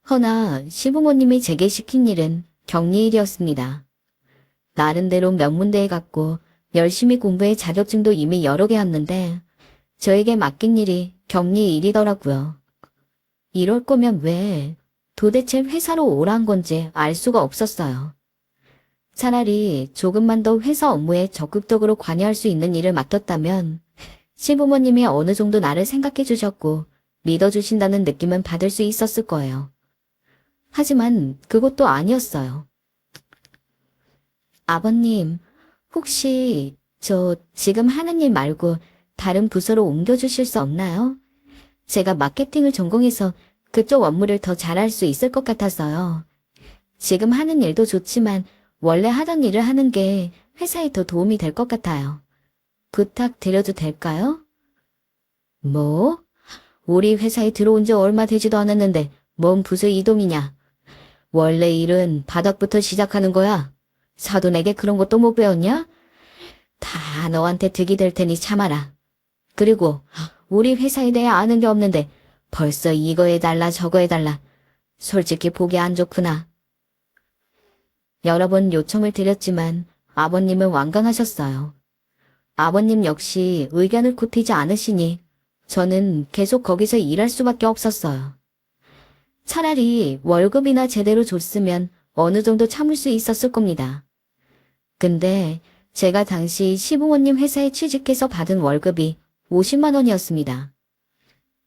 허나 시부모님이 제게 시킨 일은 격리일이었습니다. 나름대로 명문대에 갔고 열심히 공부해 자격증도 이미 여러 개였는데 저에게 맡긴 일이 격리일이더라고요. 이럴 거면 왜 도대체 회사로 오란 건지 알 수가 없었어요. 차라리 조금만 더 회사 업무에 적극적으로 관여할 수 있는 일을 맡았다면 시부모님이 어느 정도 나를 생각해 주셨고 믿어주신다는 느낌은 받을 수 있었을 거예요. 하지만 그것도 아니었어요. 아버님, 혹시 저 지금 하는 일 말고 다른 부서로 옮겨주실 수 없나요? 제가 마케팅을 전공해서 그쪽 업무를 더 잘할 수 있을 것 같아서요. 지금 하는 일도 좋지만 원래 하던 일을 하는 게 회사에 더 도움이 될 것 같아요. 부탁드려도 될까요? 뭐? 우리 회사에 들어온 지 얼마 되지도 않았는데 뭔 부서 이동이냐? 원래 일은 바닥부터 시작하는 거야. 사돈에게 그런 것도 못 배웠냐? 다 너한테 득이 될 테니 참아라. 그리고 우리 회사에 대해 아는 게 없는데 벌써 이거 해달라 저거 해달라. 솔직히 보기 안 좋구나. 여러 번 요청을 드렸지만 아버님은 완강하셨어요. 아버님 역시 의견을 굽히지 않으시니 저는 계속 거기서 일할 수밖에 없었어요. 차라리 월급이나 제대로 줬으면 어느 정도 참을 수 있었을 겁니다. 근데 제가 당시 시부모님 회사에 취직해서 받은 월급이 50만 원이었습니다.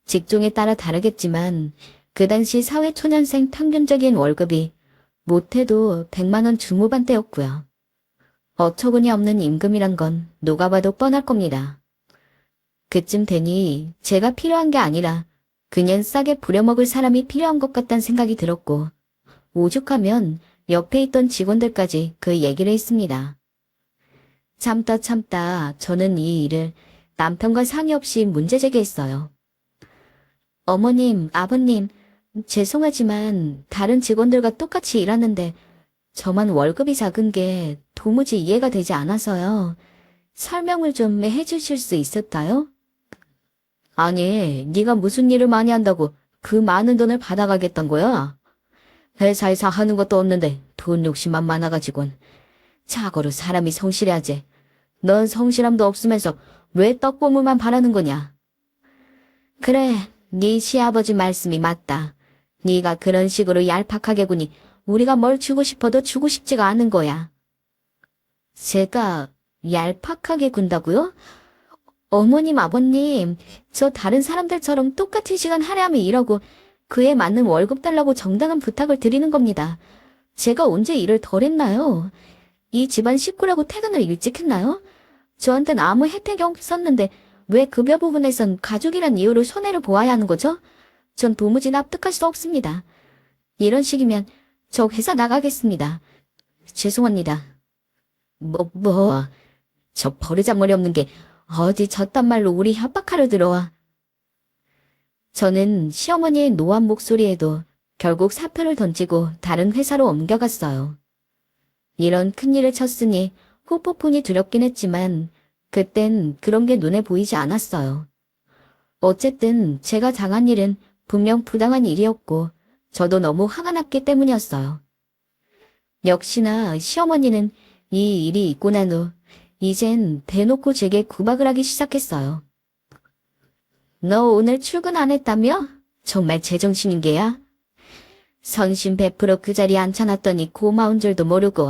직종에 따라 다르겠지만 그 당시 사회초년생 평균적인 월급이 못해도 100만 원 중후반대였고요. 어처구니 없는 임금이란 건 누가 봐도 뻔할 겁니다. 그쯤 되니 제가 필요한 게 아니라 그냥 싸게 부려먹을 사람이 필요한 것 같다는 생각이 들었고 오죽하면 옆에 있던 직원들까지 그 얘기를 했습니다. 참다 저는 이 일을 남편과 상의 없이 문제 제기했어요. 어머님, 아버님, 죄송하지만 다른 직원들과 똑같이 일하는데 저만 월급이 작은 게 도무지 이해가 되지 않아서요. 설명을 좀 해주실 수 있을까요? 아니, 네가 무슨 일을 많이 한다고 그 많은 돈을 받아가겠단 거야? 회사에서 하는 것도 없는데 돈 욕심만 많아가지곤. 자고로 사람이 성실해야지. 넌 성실함도 없으면서 왜 떡고물만 바라는 거냐? 그래, 네 시아버지 말씀이 맞다. 네가 그런 식으로 얄팍하게 구니 우리가 뭘 주고 싶어도 주고 싶지가 않은 거야. 제가 얄팍하게 군다고요? 어머님, 아버님, 저 다른 사람들처럼 똑같은 시간 할애하며 일하고 그에 맞는 월급 달라고 정당한 부탁을 드리는 겁니다. 제가 언제 일을 덜 했나요? 이 집안 식구라고 퇴근을 일찍 했나요? 저한텐 아무 혜택이 없었는데 왜 급여 부분에선 가족이란 이유로 손해를 보아야 하는 거죠? 전 도무지 납득할 수 없습니다. 이런 식이면 저 회사 나가겠습니다. 죄송합니다. 저 버르장머리 없는 게 어디 저딴 말로 우리 협박하러 들어와. 저는 시어머니의 노한 목소리에도 결국 사표를 던지고 다른 회사로 옮겨갔어요. 이런 큰일을 쳤으니 후폭풍이 두렵긴 했지만 그땐 그런 게 눈에 보이지 않았어요. 어쨌든 제가 당한 일은 분명 부당한 일이었고 저도 너무 화가 났기 때문이었어요. 역시나 시어머니는 이 일이 있고 난 후 이젠 대놓고 제게 구박을 하기 시작했어요. 너 오늘 출근 안 했다며? 정말 제정신인 게야? 선심 베풀어 그 자리에 앉혀놨더니 고마운 줄도 모르고.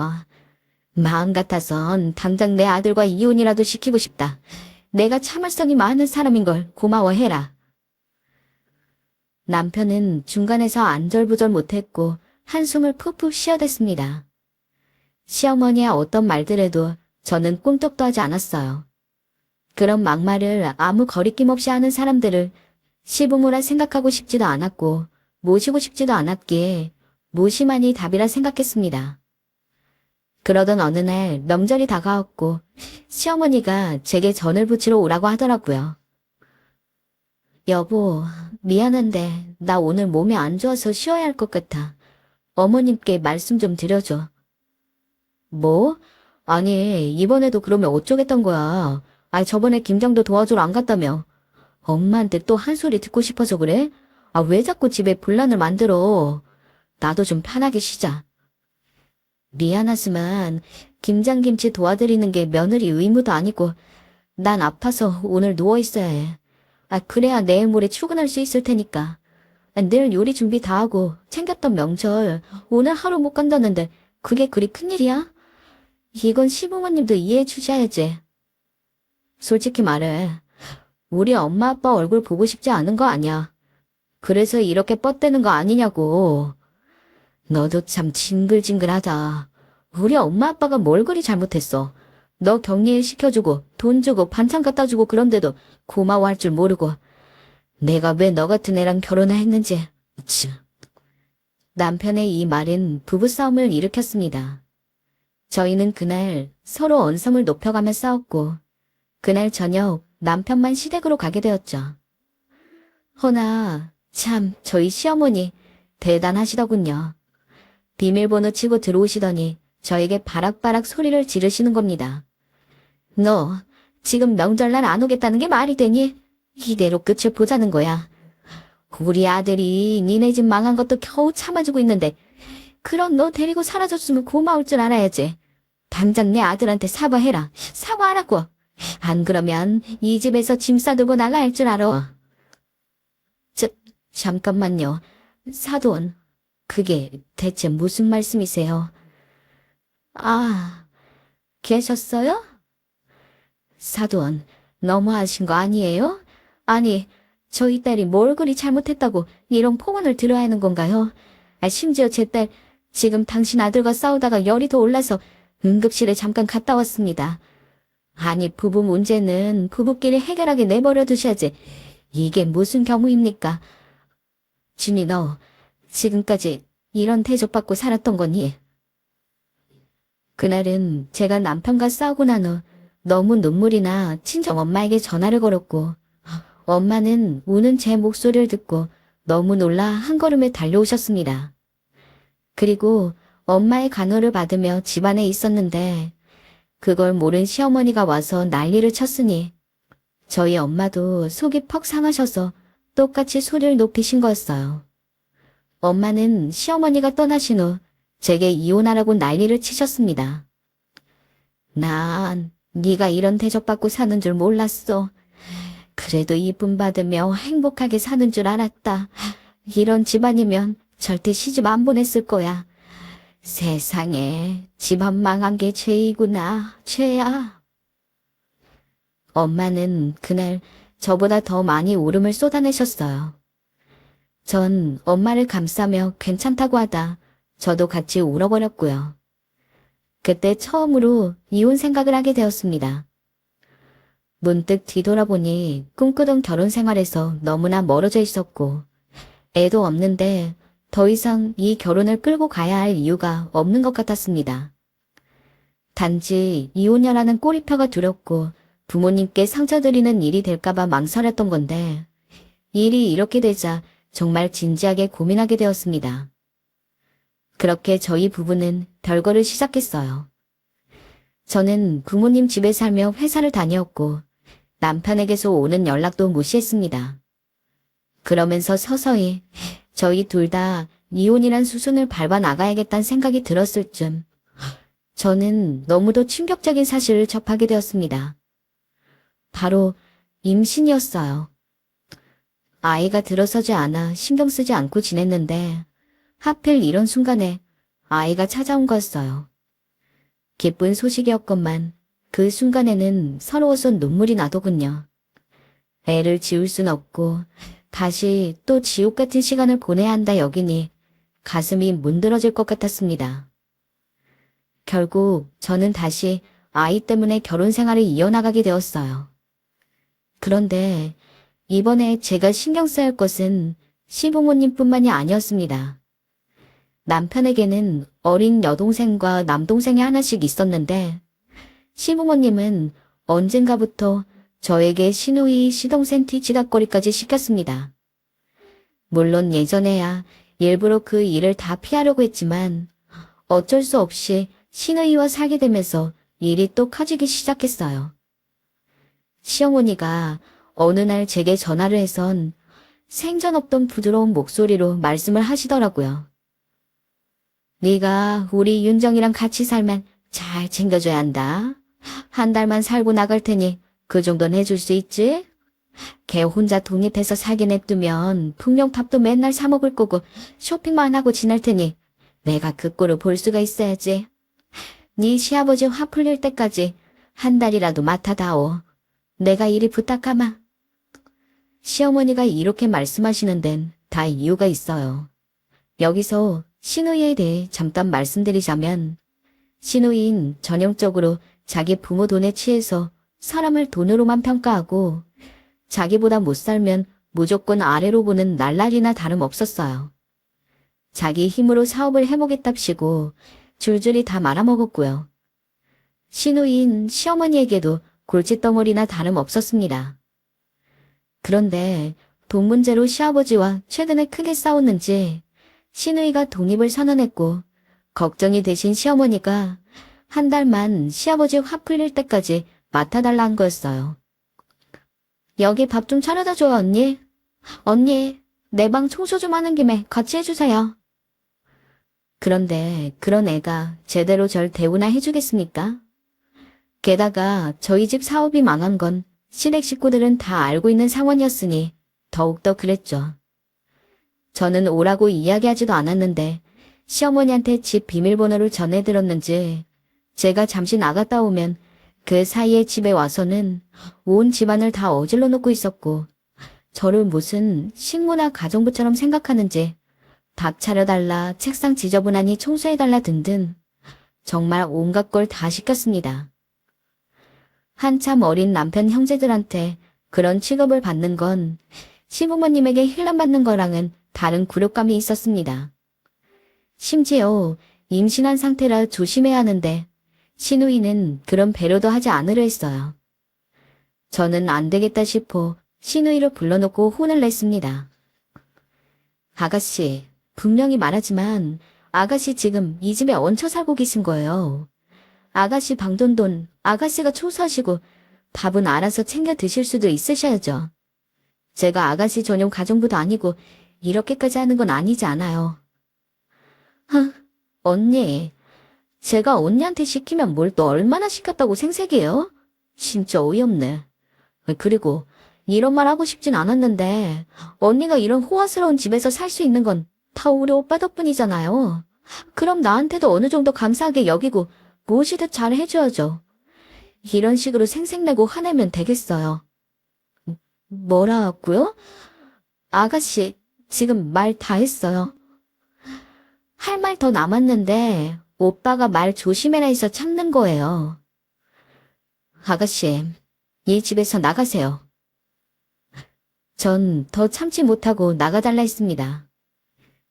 마음 같아선 당장 내 아들과 이혼이라도 시키고 싶다. 내가 참을성이 많은 사람인 걸 고마워해라. 남편은 중간에서 안절부절 못했고 한숨을 푹푹 쉬어댔습니다. 시어머니의 어떤 말들에도 저는 꼼짝도 하지 않았어요. 그런 막말을 아무 거리낌 없이 하는 사람들을 시부모라 생각하고 싶지도 않았고 모시고 싶지도 않았기에 무심한이 답이라 생각했습니다. 그러던 어느 날 명절이 다가왔고 시어머니가 제게 전을 부치러 오라고 하더라고요. 여보, 미안한데 나 오늘 몸이 안 좋아서 쉬어야 할 것 같아. 어머님께 말씀 좀 드려줘. 뭐? 아니, 이번에도 그러면 어쩌겠단 거야. 저번에 김장도 도와주러 안 갔다며. 엄마한테 또 한 소리 듣고 싶어서 그래? 왜 자꾸 집에 분란을 만들어? 나도 좀 편하게 쉬자. 미안하지만 김장김치 도와드리는 게 며느리 의무도 아니고 난 아파서 오늘 누워있어야 해. 그래야 내일 모레 출근할 수 있을 테니까. 늘 요리 준비 다 하고 챙겼던 명절 오늘 하루 못 간다는데 그게 그리 큰일이야? 이건 시부모님도 이해해 주셔야지. 솔직히 말해. 우리 엄마 아빠 얼굴 보고 싶지 않은 거 아니야. 그래서 이렇게 뻗대는 거 아니냐고. 너도 참 징글징글하다. 우리 엄마 아빠가 뭘 그리 잘못했어. 너 격리일 시켜주고 돈 주고 반찬 갖다 주고 그런데도 고마워할 줄 모르고. 내가 왜 너 같은 애랑 결혼을 했는지. 남편의 이 말은 부부싸움을 일으켰습니다. 저희는 그날 서로 언성을 높여가며 싸웠고 그날 저녁 남편만 시댁으로 가게 되었죠. 허나 참 저희 시어머니 대단하시더군요. 비밀번호 치고 들어오시더니 저에게 바락바락 소리를 지르시는 겁니다. 너 지금 명절날 안 오겠다는 게 말이 되니? 이대로 끝을 보자는 거야. 우리 아들이 니네 집 망한 것도 겨우 참아주고 있는데 그런 너 데리고 사라졌으면 고마울 줄 알아야지. 당장 내 아들한테 사과해라. 사과하라고. 안 그러면 이 집에서 짐 싸들고 나가야 할 줄 알아. 잠깐만요. 사돈, 그게 대체 무슨 말씀이세요? 계셨어요? 사돈, 너무하신 거 아니에요? 아니, 저희 딸이 뭘 그리 잘못했다고 이런 폭언을 들어야 하는 건가요? 심지어 제 딸, 지금 당신 아들과 싸우다가 열이 더 올라서 응급실에 잠깐 갔다 왔습니다. 아니, 부부 문제는 부부끼리 해결하게 내버려 두셔야지. 이게 무슨 경우입니까? 준이, 너 지금까지 이런 대접받고 살았던 거니? 그날은 제가 남편과 싸우고 난 후 너무 눈물이 나 친정 엄마에게 전화를 걸었고 엄마는 우는 제 목소리를 듣고 너무 놀라 한 걸음에 달려오셨습니다. 그리고 엄마의 간호를 받으며 집안에 있었는데 그걸 모른 시어머니가 와서 난리를 쳤으니 저희 엄마도 속이 퍽 상하셔서 똑같이 소리를 높이신 거였어요. 엄마는 시어머니가 떠나신 후 제게 이혼하라고 난리를 치셨습니다. 난 네가 이런 대접받고 사는 줄 몰랐어. 그래도 이쁨 받으며 행복하게 사는 줄 알았다. 이런 집안이면 절대 시집 안 보냈을 거야. 세상에, 집안 망한 게 죄이구나, 죄야. 엄마는 그날 저보다 더 많이 울음을 쏟아내셨어요. 전 엄마를 감싸며 괜찮다고 하다 저도 같이 울어버렸고요. 그때 처음으로 이혼 생각을 하게 되었습니다. 문득 뒤돌아보니 꿈꾸던 결혼 생활에서 너무나 멀어져 있었고 애도 없는데 더 이상 이 결혼을 끌고 가야 할 이유가 없는 것 같았습니다. 단지 이혼녀라는 꼬리표가 두렵고 부모님께 상처드리는 일이 될까봐 망설였던 건데 일이 이렇게 되자 정말 진지하게 고민하게 되었습니다. 그렇게 저희 부부는 별거를 시작했어요. 저는 부모님 집에 살며 회사를 다녔고 남편에게서 오는 연락도 무시했습니다. 그러면서 서서히 저희 둘 다 이혼이란 수순을 밟아 나가야겠다는 생각이 들었을 쯤 저는 너무도 충격적인 사실을 접하게 되었습니다. 바로 임신이었어요. 아이가 들어서지 않아 신경 쓰지 않고 지냈는데 하필 이런 순간에 아이가 찾아온 거였어요. 기쁜 소식이었건만 그 순간에는 서러워서 눈물이 나더군요. 애를 지울 순 없고 다시 또 지옥 같은 시간을 보내야 한다 여기니 가슴이 문드러질 것 같았습니다. 결국 저는 다시 아이 때문에 결혼 생활을 이어나가게 되었어요. 그런데 이번에 제가 신경 써야 할 것은 시부모님뿐만이 아니었습니다. 남편에게는 어린 여동생과 남동생이 하나씩 있었는데 시부모님은 언젠가부터 저에게 시누이, 시동생 뒤치다꺼리까지 시켰습니다. 물론 예전에야 일부러 그 일을 다 피하려고 했지만 어쩔 수 없이 시누이와 살게 되면서 일이 또 커지기 시작했어요. 시어머니가 어느 날 제게 전화를 해선 생전 없던 부드러운 목소리로 말씀을 하시더라고요. 네가 우리 윤정이랑 같이 살면 잘 챙겨줘야 한다. 한 달만 살고 나갈 테니 그 정도는 해줄 수 있지? 걔 혼자 독립해서 살게 냅두면 풍령탑도 맨날 사 먹을 거고 쇼핑만 하고 지낼 테니 내가 그 꼴을 볼 수가 있어야지. 네 시아버지 화 풀릴 때까지 한 달이라도 맡아다오. 내가 이리 부탁하마. 시어머니가 이렇게 말씀하시는 데는 다 이유가 있어요. 여기서 시누이에 대해 잠깐 말씀드리자면 시누이는 전형적으로 자기 부모 돈에 취해서 사람을 돈으로만 평가하고 자기보다 못 살면 무조건 아래로 보는 날라리나 다름없었어요. 자기 힘으로 사업을 해보겠답시고 줄줄이 다 말아먹었고요. 시누이인 시어머니에게도 골칫덩어리나 다름없었습니다. 그런데 돈 문제로 시아버지와 최근에 크게 싸웠는지 시누이가 독립을 선언했고 걱정이 되신 시어머니가 한 달만 시아버지 화 풀릴 때까지 맡아달라 한 거였어요. 여기 밥 좀 차려다 줘요, 언니. 언니, 내 방 청소 좀 하는 김에 같이 해주세요. 그런데 그런 애가 제대로 절 대우나 해주겠습니까? 게다가 저희 집 사업이 망한 건 시댁 식구들은 다 알고 있는 상황이었으니 더욱더 그랬죠. 저는 오라고 이야기하지도 않았는데 시어머니한테 집 비밀번호를 전해들었는지 제가 잠시 나갔다 오면 그 사이에 집에 와서는 온 집안을 다 어질러 놓고 있었고 저를 무슨 식모나 가정부처럼 생각하는지 밥 차려달라, 책상 지저분하니 청소해달라 등등 정말 온갖 걸 다 시켰습니다. 한참 어린 남편 형제들한테 그런 취급을 받는 건 시부모님에게 힐난받는 거랑은 다른 굴욕감이 있었습니다. 심지어 임신한 상태라 조심해야 하는데 시누이는 그런 배려도 하지 않으려 했어요. 저는 안 되겠다 싶어 시누이를 불러놓고 혼을 냈습니다. 아가씨, 분명히 말하지만 아가씨 지금 이 집에 얹혀 살고 계신 거예요. 아가씨 방돈돈 아가씨가 초수하시고 밥은 알아서 챙겨 드실 수도 있으셔야죠. 제가 아가씨 전용 가정부도 아니고 이렇게까지 하는 건 아니지 않아요. 언니, 제가 언니한테 시키면 뭘 또 얼마나 시켰다고 생색이에요? 진짜 어이없네. 그리고 이런 말 하고 싶진 않았는데 언니가 이런 호화스러운 집에서 살 수 있는 건 다 우리 오빠 덕분이잖아요. 그럼 나한테도 어느 정도 감사하게 여기고 무엇이든 잘 해줘야죠. 이런 식으로 생색내고 화내면 되겠어요. 뭐라고요? 아가씨, 지금 말 다 했어요. 할 말 더 남았는데 오빠가 말 조심해라 해서 참는 거예요. 아가씨, 이 집에서 나가세요. 전 더 참지 못하고 나가달라 했습니다.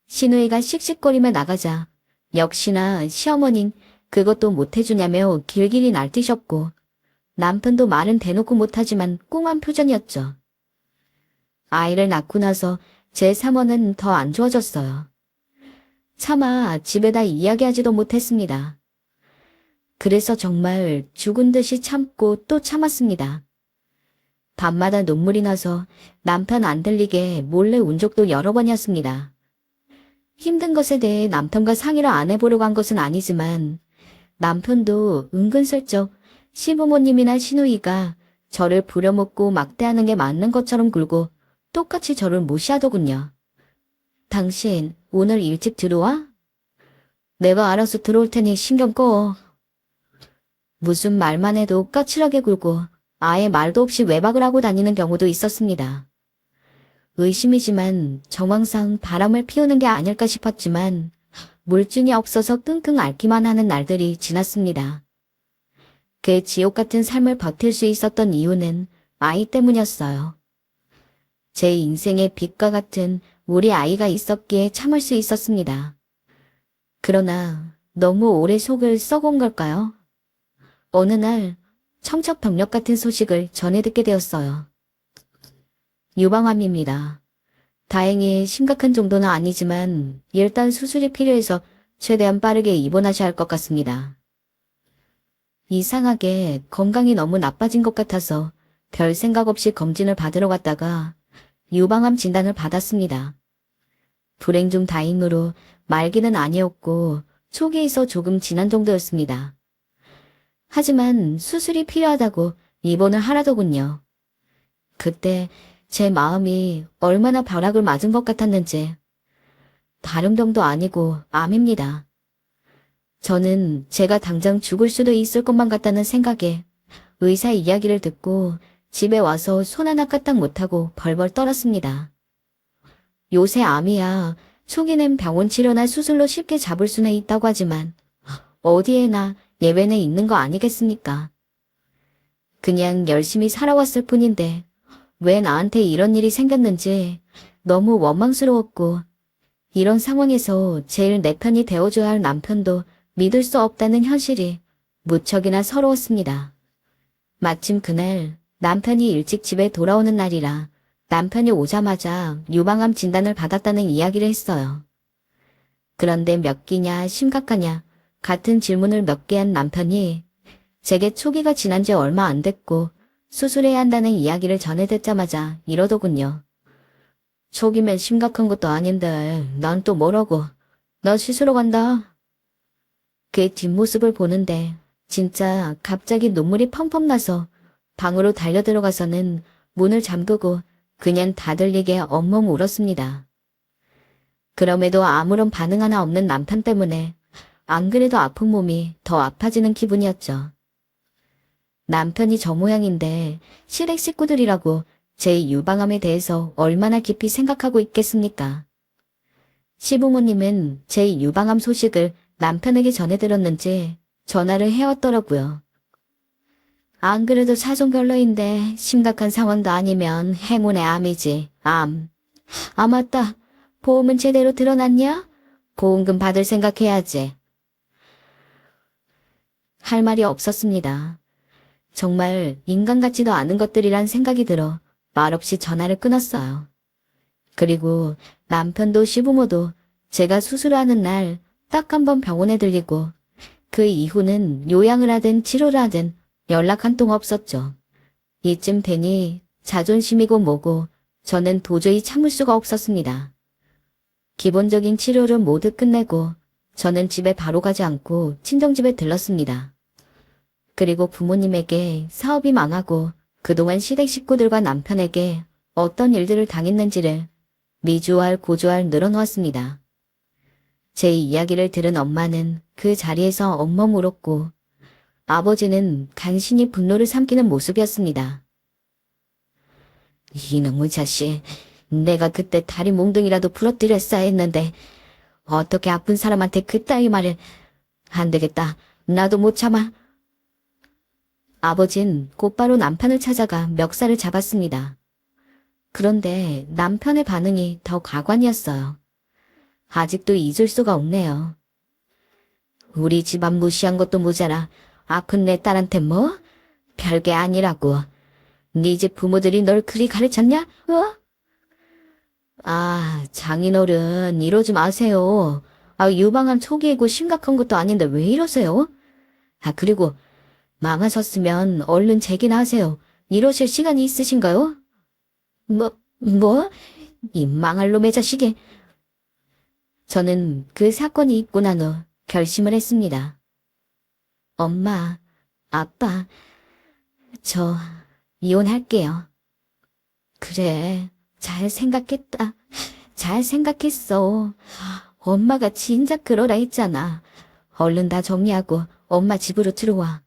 신우이가 씩씩거리며 나가자 역시나 시어머닌 그것도 못해주냐며 길길이 날뛰셨고 남편도 말은 대놓고 못하지만 꽁한 표정이었죠. 아이를 낳고 나서 제 상황은 더 안 좋아졌어요. 차마 집에다 이야기하지도 못했습니다. 그래서 정말 죽은 듯이 참고 또 참았습니다. 밤마다 눈물이 나서 남편 안 들리게 몰래 운 적도 여러 번이었습니다. 힘든 것에 대해 남편과 상의를 안 해보려고 한 것은 아니지만 남편도 은근슬쩍 시부모님이나 시누이가 저를 부려먹고 막대하는 게 맞는 것처럼 굴고 똑같이 저를 무시하더군요. 당신 오늘 일찍 들어와? 내가 알아서 들어올 테니 신경 꺼. 무슨 말만 해도 까칠하게 굴고 아예 말도 없이 외박을 하고 다니는 경우도 있었습니다. 의심이지만 정황상 바람을 피우는 게 아닐까 싶었지만 물증이 없어서 끙끙 앓기만 하는 날들이 지났습니다. 그 지옥 같은 삶을 버틸 수 있었던 이유는 아이 때문이었어요. 제 인생의 빛과 같은 우리 아이가 있었기에 참을 수 있었습니다. 그러나 너무 오래 속을 썩은 걸까요? 어느 날 청첩병력 같은 소식을 전해 듣게 되었어요. 유방암입니다. 다행히 심각한 정도는 아니지만 일단 수술이 필요해서 최대한 빠르게 입원하셔야 할 것 같습니다. 이상하게 건강이 너무 나빠진 것 같아서 별 생각 없이 검진을 받으러 갔다가 유방암 진단을 받았습니다. 불행 중 다행으로 말기는 아니었고 초기에서 조금 지난 정도였습니다. 하지만 수술이 필요하다고 입원을 하라더군요. 그때 제 마음이 얼마나 벼락을 맞은 것 같았는지. 다른 병도 아니고 암입니다. 저는 제가 당장 죽을 수도 있을 것만 같다는 생각에 의사 이야기를 듣고 집에 와서 손 하나 까딱 못하고 벌벌 떨었습니다. 요새 암이야 초기는 병원 치료나 수술로 쉽게 잡을 수는 있다고 하지만 어디에나 예외는 있는 거 아니겠습니까? 그냥 열심히 살아왔을 뿐인데 왜 나한테 이런 일이 생겼는지 너무 원망스러웠고 이런 상황에서 제일 내 편이 되어줘야 할 남편도 믿을 수 없다는 현실이 무척이나 서러웠습니다. 마침 그날 남편이 일찍 집에 돌아오는 날이라 남편이 오자마자 유방암 진단을 받았다는 이야기를 했어요. 그런데 몇 기냐 심각하냐 같은 질문을 몇 개 한 남편이 제게 초기가 지난 지 얼마 안 됐고 수술해야 한다는 이야기를 전해 듣자마자 이러더군요. 초기면 심각한 것도 아닌데 난 또 뭐라고. 나 씻으러 간다. 그 뒷모습을 보는데 진짜 갑자기 눈물이 펑펑 나서 방으로 달려들어가서는 문을 잠그고 그냥 다 들리게 엉엉 울었습니다. 그럼에도 아무런 반응 하나 없는 남편 때문에 안 그래도 아픈 몸이 더 아파지는 기분이었죠. 남편이 저 모양인데 시댁 식구들이라고 제 유방암에 대해서 얼마나 깊이 생각하고 있겠습니까? 시부모님은 제 유방암 소식을 남편에게 전해 들었는지 전화를 해왔더라고요. 안 그래도 사정별로인데 심각한 상황도 아니면 행운의 암이지. 암. 아 맞다. 보험은 제대로 들어놨냐? 보험금 받을 생각해야지. 할 말이 없었습니다. 정말 인간 같지도 않은 것들이란 생각이 들어 말없이 전화를 끊었어요. 그리고 남편도 시부모도 제가 수술하는 날 딱 한 번 병원에 들리고 그 이후는 요양을 하든 치료를 하든 연락 한 통 없었죠. 이쯤 되니 자존심이고 뭐고 저는 도저히 참을 수가 없었습니다. 기본적인 치료를 모두 끝내고 저는 집에 바로 가지 않고 친정집에 들렀습니다. 그리고 부모님에게 사업이 망하고 그동안 시댁 식구들과 남편에게 어떤 일들을 당했는지를 미주알 고주알 늘어놓았습니다. 제 이야기를 들은 엄마는 그 자리에서 엉엉 울었고 아버지는 간신히 분노를 삼키는 모습이었습니다. 이놈의 자식, 내가 그때 다리 몽둥이라도 부러뜨렸어야 했는데 어떻게 아픈 사람한테 그따위 말을. 안 되겠다. 나도 못 참아. 아버진 곧바로 남편을 찾아가 멱살을 잡았습니다. 그런데 남편의 반응이 더 가관이었어요. 아직도 잊을 수가 없네요. 우리 집안 무시한 것도 모자라 아픈 내 딸한테 뭐? 별게 아니라고. 네 집 부모들이 널 그리 가르쳤냐? 장인어른 이러지 마세요. 유방암 초기이고 심각한 것도 아닌데 왜 이러세요? 그리고 망하셨으면 얼른 재기나 하세요. 이러실 시간이 있으신가요? 뭐? 이 망할 놈의 자식이. 저는 그 사건이 있고 난 후 결심을 했습니다. 엄마, 아빠, 저 이혼할게요. 그래, 잘 생각했다. 잘 생각했어. 엄마가 진작 그러라 했잖아. 얼른 다 정리하고 엄마 집으로 들어와.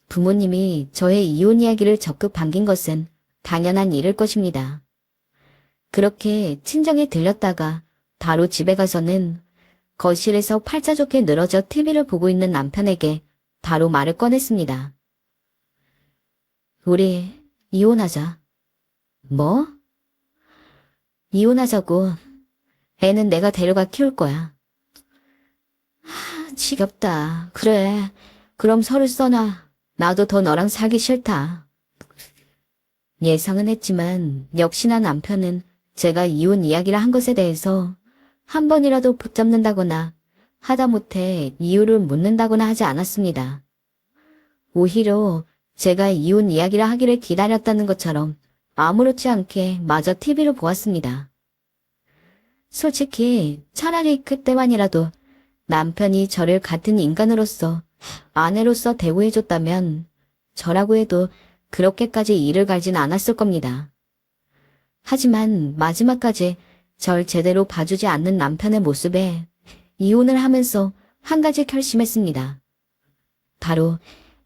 부모님이 저의 이혼 이야기를 적극 반긴 것은 당연한 일일 것입니다. 그렇게 친정에 들렸다가 바로 집에 가서는 거실에서 팔자 좋게 늘어져 TV를 보고 있는 남편에게 바로 말을 꺼냈습니다. 우리 이혼하자. 뭐? 이혼하자고. 애는 내가 데려가 키울 거야. 지겹다. 그래. 그럼 서류 써놔. 나도 더 너랑 살기 싫다. 예상은 했지만 역시나 남편은 제가 이혼 이야기를 한 것에 대해서 한 번이라도 붙잡는다거나 하다못해 이유를 묻는다거나 하지 않았습니다. 오히려 제가 이혼 이야기를 하기를 기다렸다는 것처럼 아무렇지 않게 마저 TV를 보았습니다. 솔직히 차라리 그때만이라도 남편이 저를 같은 인간으로서 아내로서 대우해줬다면 저라고 해도 그렇게까지 이를 갈진 않았을 겁니다. 하지만 마지막까지 절 제대로 봐주지 않는 남편의 모습에 이혼을 하면서 한 가지 결심했습니다. 바로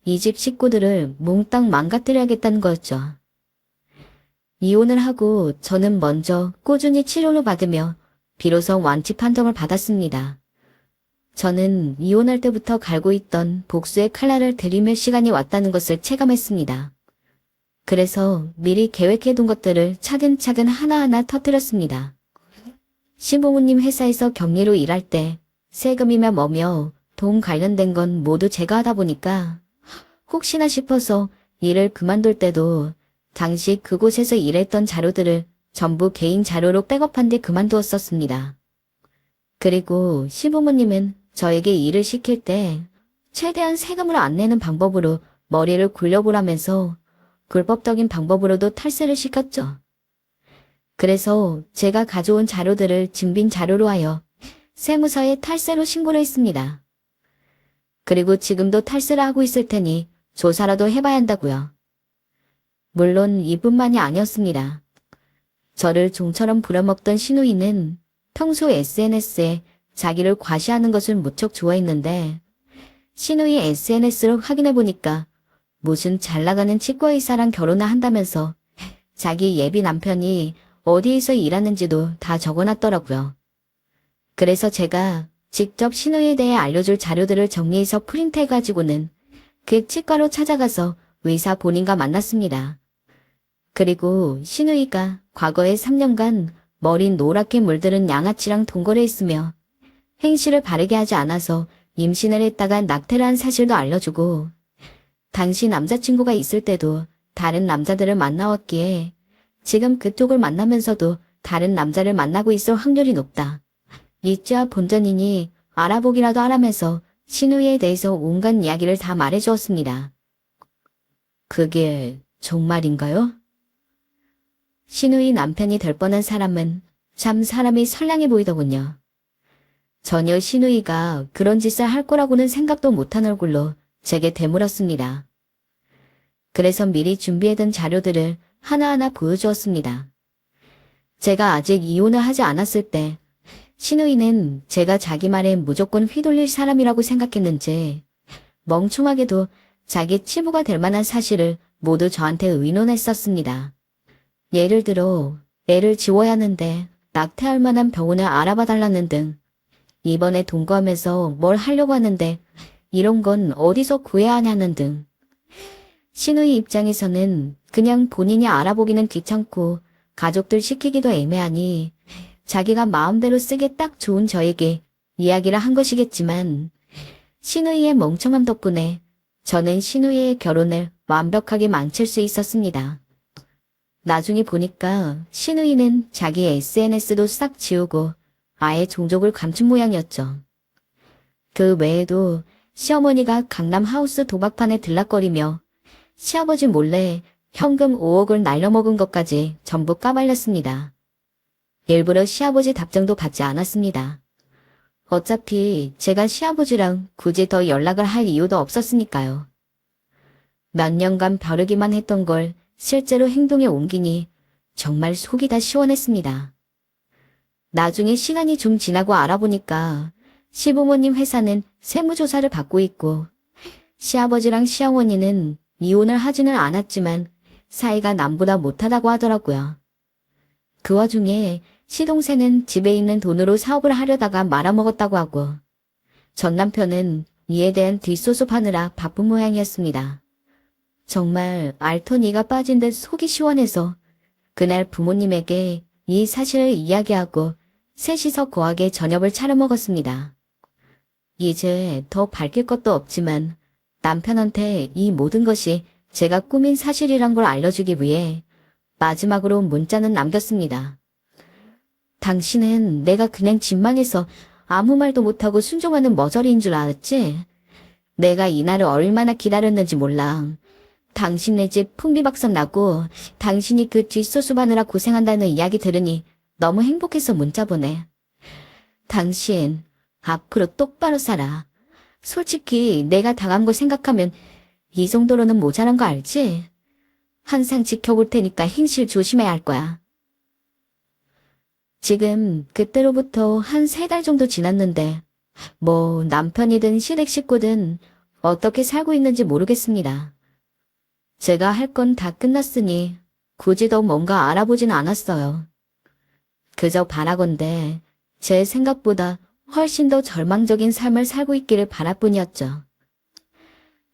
이 집 식구들을 몽땅 망가뜨려야겠다는 거였죠. 이혼을 하고 저는 먼저 꾸준히 치료를 받으며 비로소 완치 판정을 받았습니다. 저는 이혼할 때부터 갈고 있던 복수의 칼날을 들이밀 시간이 왔다는 것을 체감했습니다. 그래서 미리 계획해둔 것들을 차근차근 하나하나 터뜨렸습니다. 시부모님 회사에서 격리로 일할 때 세금이며 뭐며 돈 관련된 건 모두 제가 하다 보니까 혹시나 싶어서 일을 그만둘 때도 당시 그곳에서 일했던 자료들을 전부 개인 자료로 백업한 뒤 그만두었었습니다. 그리고 시부모님은 저에게 일을 시킬 때 최대한 세금을 안 내는 방법으로 머리를 굴려보라면서 불법적인 방법으로도 탈세를 시켰죠. 그래서 제가 가져온 자료들을 증빙 자료로 하여 세무서에 탈세로 신고를 했습니다. 그리고 지금도 탈세를 하고 있을 테니 조사라도 해봐야 한다고요. 물론 이뿐만이 아니었습니다. 저를 종처럼 부려먹던 신우이는 평소 SNS에 자기를 과시하는 것을 무척 좋아했는데 신우이 SNS를 확인해보니까 무슨 잘나가는 치과 의사랑 결혼을 한다면서 자기 예비 남편이 어디에서 일하는지도 다 적어놨더라고요. 그래서 제가 직접 신우이에 대해 알려줄 자료들을 정리해서 프린트해가지고는 그 치과로 찾아가서 의사 본인과 만났습니다. 그리고 신우이가 과거에 3년간 머리 노랗게 물들은 양아치랑 동거래했으며 행실을 바르게 하지 않아서 임신을 했다가 낙태를 한 사실도 알려주고 당시 남자친구가 있을 때도 다른 남자들을 만나왔기에 지금 그쪽을 만나면서도 다른 남자를 만나고 있을 확률이 높다. 이자 본전이니 알아보기라도 하라면서 신우이에 대해서 온갖 이야기를 다 말해주었습니다. 그게 정말인가요? 신우이 남편이 될 뻔한 사람은 참 사람이 선량해 보이더군요. 전혀 신우이가 그런 짓을 할 거라고는 생각도 못한 얼굴로 제게 되물었습니다. 그래서 미리 준비해둔 자료들을 하나하나 보여주었습니다. 제가 아직 이혼을 하지 않았을 때 신우이는 제가 자기 말에 무조건 휘둘릴 사람이라고 생각했는지 멍청하게도 자기 치부가 될 만한 사실을 모두 저한테 의논했었습니다. 예를 들어 애를 지워야 하는데 낙태할 만한 병원을 알아봐 달라는 등 이번에 동거하면서 뭘 하려고 하는데 이런 건 어디서 구해야 하냐는 등 신우이 입장에서는 그냥 본인이 알아보기는 귀찮고 가족들 시키기도 애매하니 자기가 마음대로 쓰기 딱 좋은 저에게 이야기를 한 것이겠지만 신우이의 멍청함 덕분에 저는 신우이의 결혼을 완벽하게 망칠 수 있었습니다. 나중에 보니까 신우이는 자기 SNS도 싹 지우고 아예 종족을 감춘 모양이었죠. 그 외에도 시어머니가 강남 하우스 도박판에 들락거리며 시아버지 몰래 현금 5억을 날려먹은 것까지 전부 까발렸습니다. 일부러 시아버지 답장도 받지 않았습니다. 어차피 제가 시아버지랑 굳이 더 연락을 할 이유도 없었으니까요. 몇 년간 벼르기만 했던 걸 실제로 행동에 옮기니 정말 속이 다 시원했습니다. 나중에 시간이 좀 지나고 알아보니까 시부모님 회사는 세무조사를 받고 있고 시아버지랑 시어머니는 이혼을 하지는 않았지만 사이가 남보다 못하다고 하더라고요. 그 와중에 시동생은 집에 있는 돈으로 사업을 하려다가 말아먹었다고 하고 전 남편은 이에 대한 뒷소sob하느라 바쁜 모양이었습니다. 정말 알토니가 빠진 듯 속이 시원해서 그날 부모님에게 이 사실을 이야기하고 셋이서 거하게 저녁을 차려 먹었습니다. 이제 더 밝힐 것도 없지만 남편한테 이 모든 것이 제가 꾸민 사실이란 걸 알려주기 위해 마지막으로 문자는 남겼습니다. 당신은 내가 그냥 집망해서 아무 말도 못하고 순종하는 머저리인 줄 알았지? 내가 이날을 얼마나 기다렸는지 몰라. 당신네 집 풍비박산 나고 당신이 그 뒷소습하느라 고생한다는 이야기 들으니 너무 행복해서 문자 보내. 당신 앞으로 똑바로 살아. 솔직히 내가 당한 거 생각하면 이 정도로는 모자란 거 알지? 항상 지켜볼 테니까 행실 조심해야 할 거야. 지금 그때로부터 한 3달 정도 지났는데 뭐 남편이든 시댁 식구든 어떻게 살고 있는지 모르겠습니다. 제가 할 건 다 끝났으니 굳이 더 뭔가 알아보진 않았어요. 그저 바라건대 제 생각보다 훨씬 더 절망적인 삶을 살고 있기를 바랄 뿐이었죠.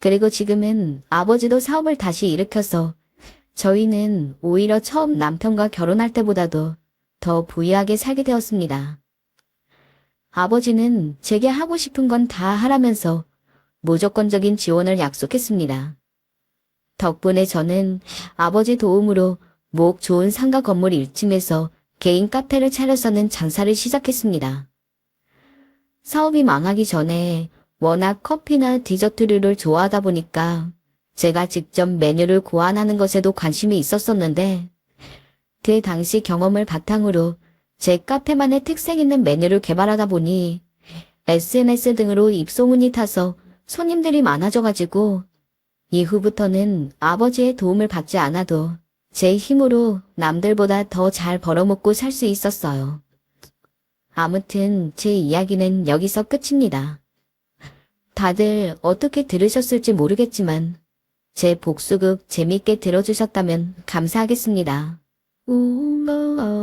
그리고 지금은 아버지도 사업을 다시 일으켜서 저희는 오히려 처음 남편과 결혼할 때보다도 더 부유하게 살게 되었습니다. 아버지는 제게 하고 싶은 건 다 하라면서 무조건적인 지원을 약속했습니다. 덕분에 저는 아버지 도움으로 목 좋은 상가 건물 1층에서 개인 카페를 차려서는 장사를 시작했습니다. 사업이 망하기 전에 워낙 커피나 디저트류를 좋아하다 보니까 제가 직접 메뉴를 고안하는 것에도 관심이 있었었는데 그 당시 경험을 바탕으로 제 카페만의 특색 있는 메뉴를 개발하다 보니 SNS 등으로 입소문이 타서 손님들이 많아져가지고 이후부터는 아버지의 도움을 받지 않아도 제 힘으로 남들보다 더 잘 벌어먹고 살 수 있었어요. 아무튼 제 이야기는 여기서 끝입니다. 다들 어떻게 들으셨을지 모르겠지만 제 복수극 재밌게 들어주셨다면 감사하겠습니다. 우와.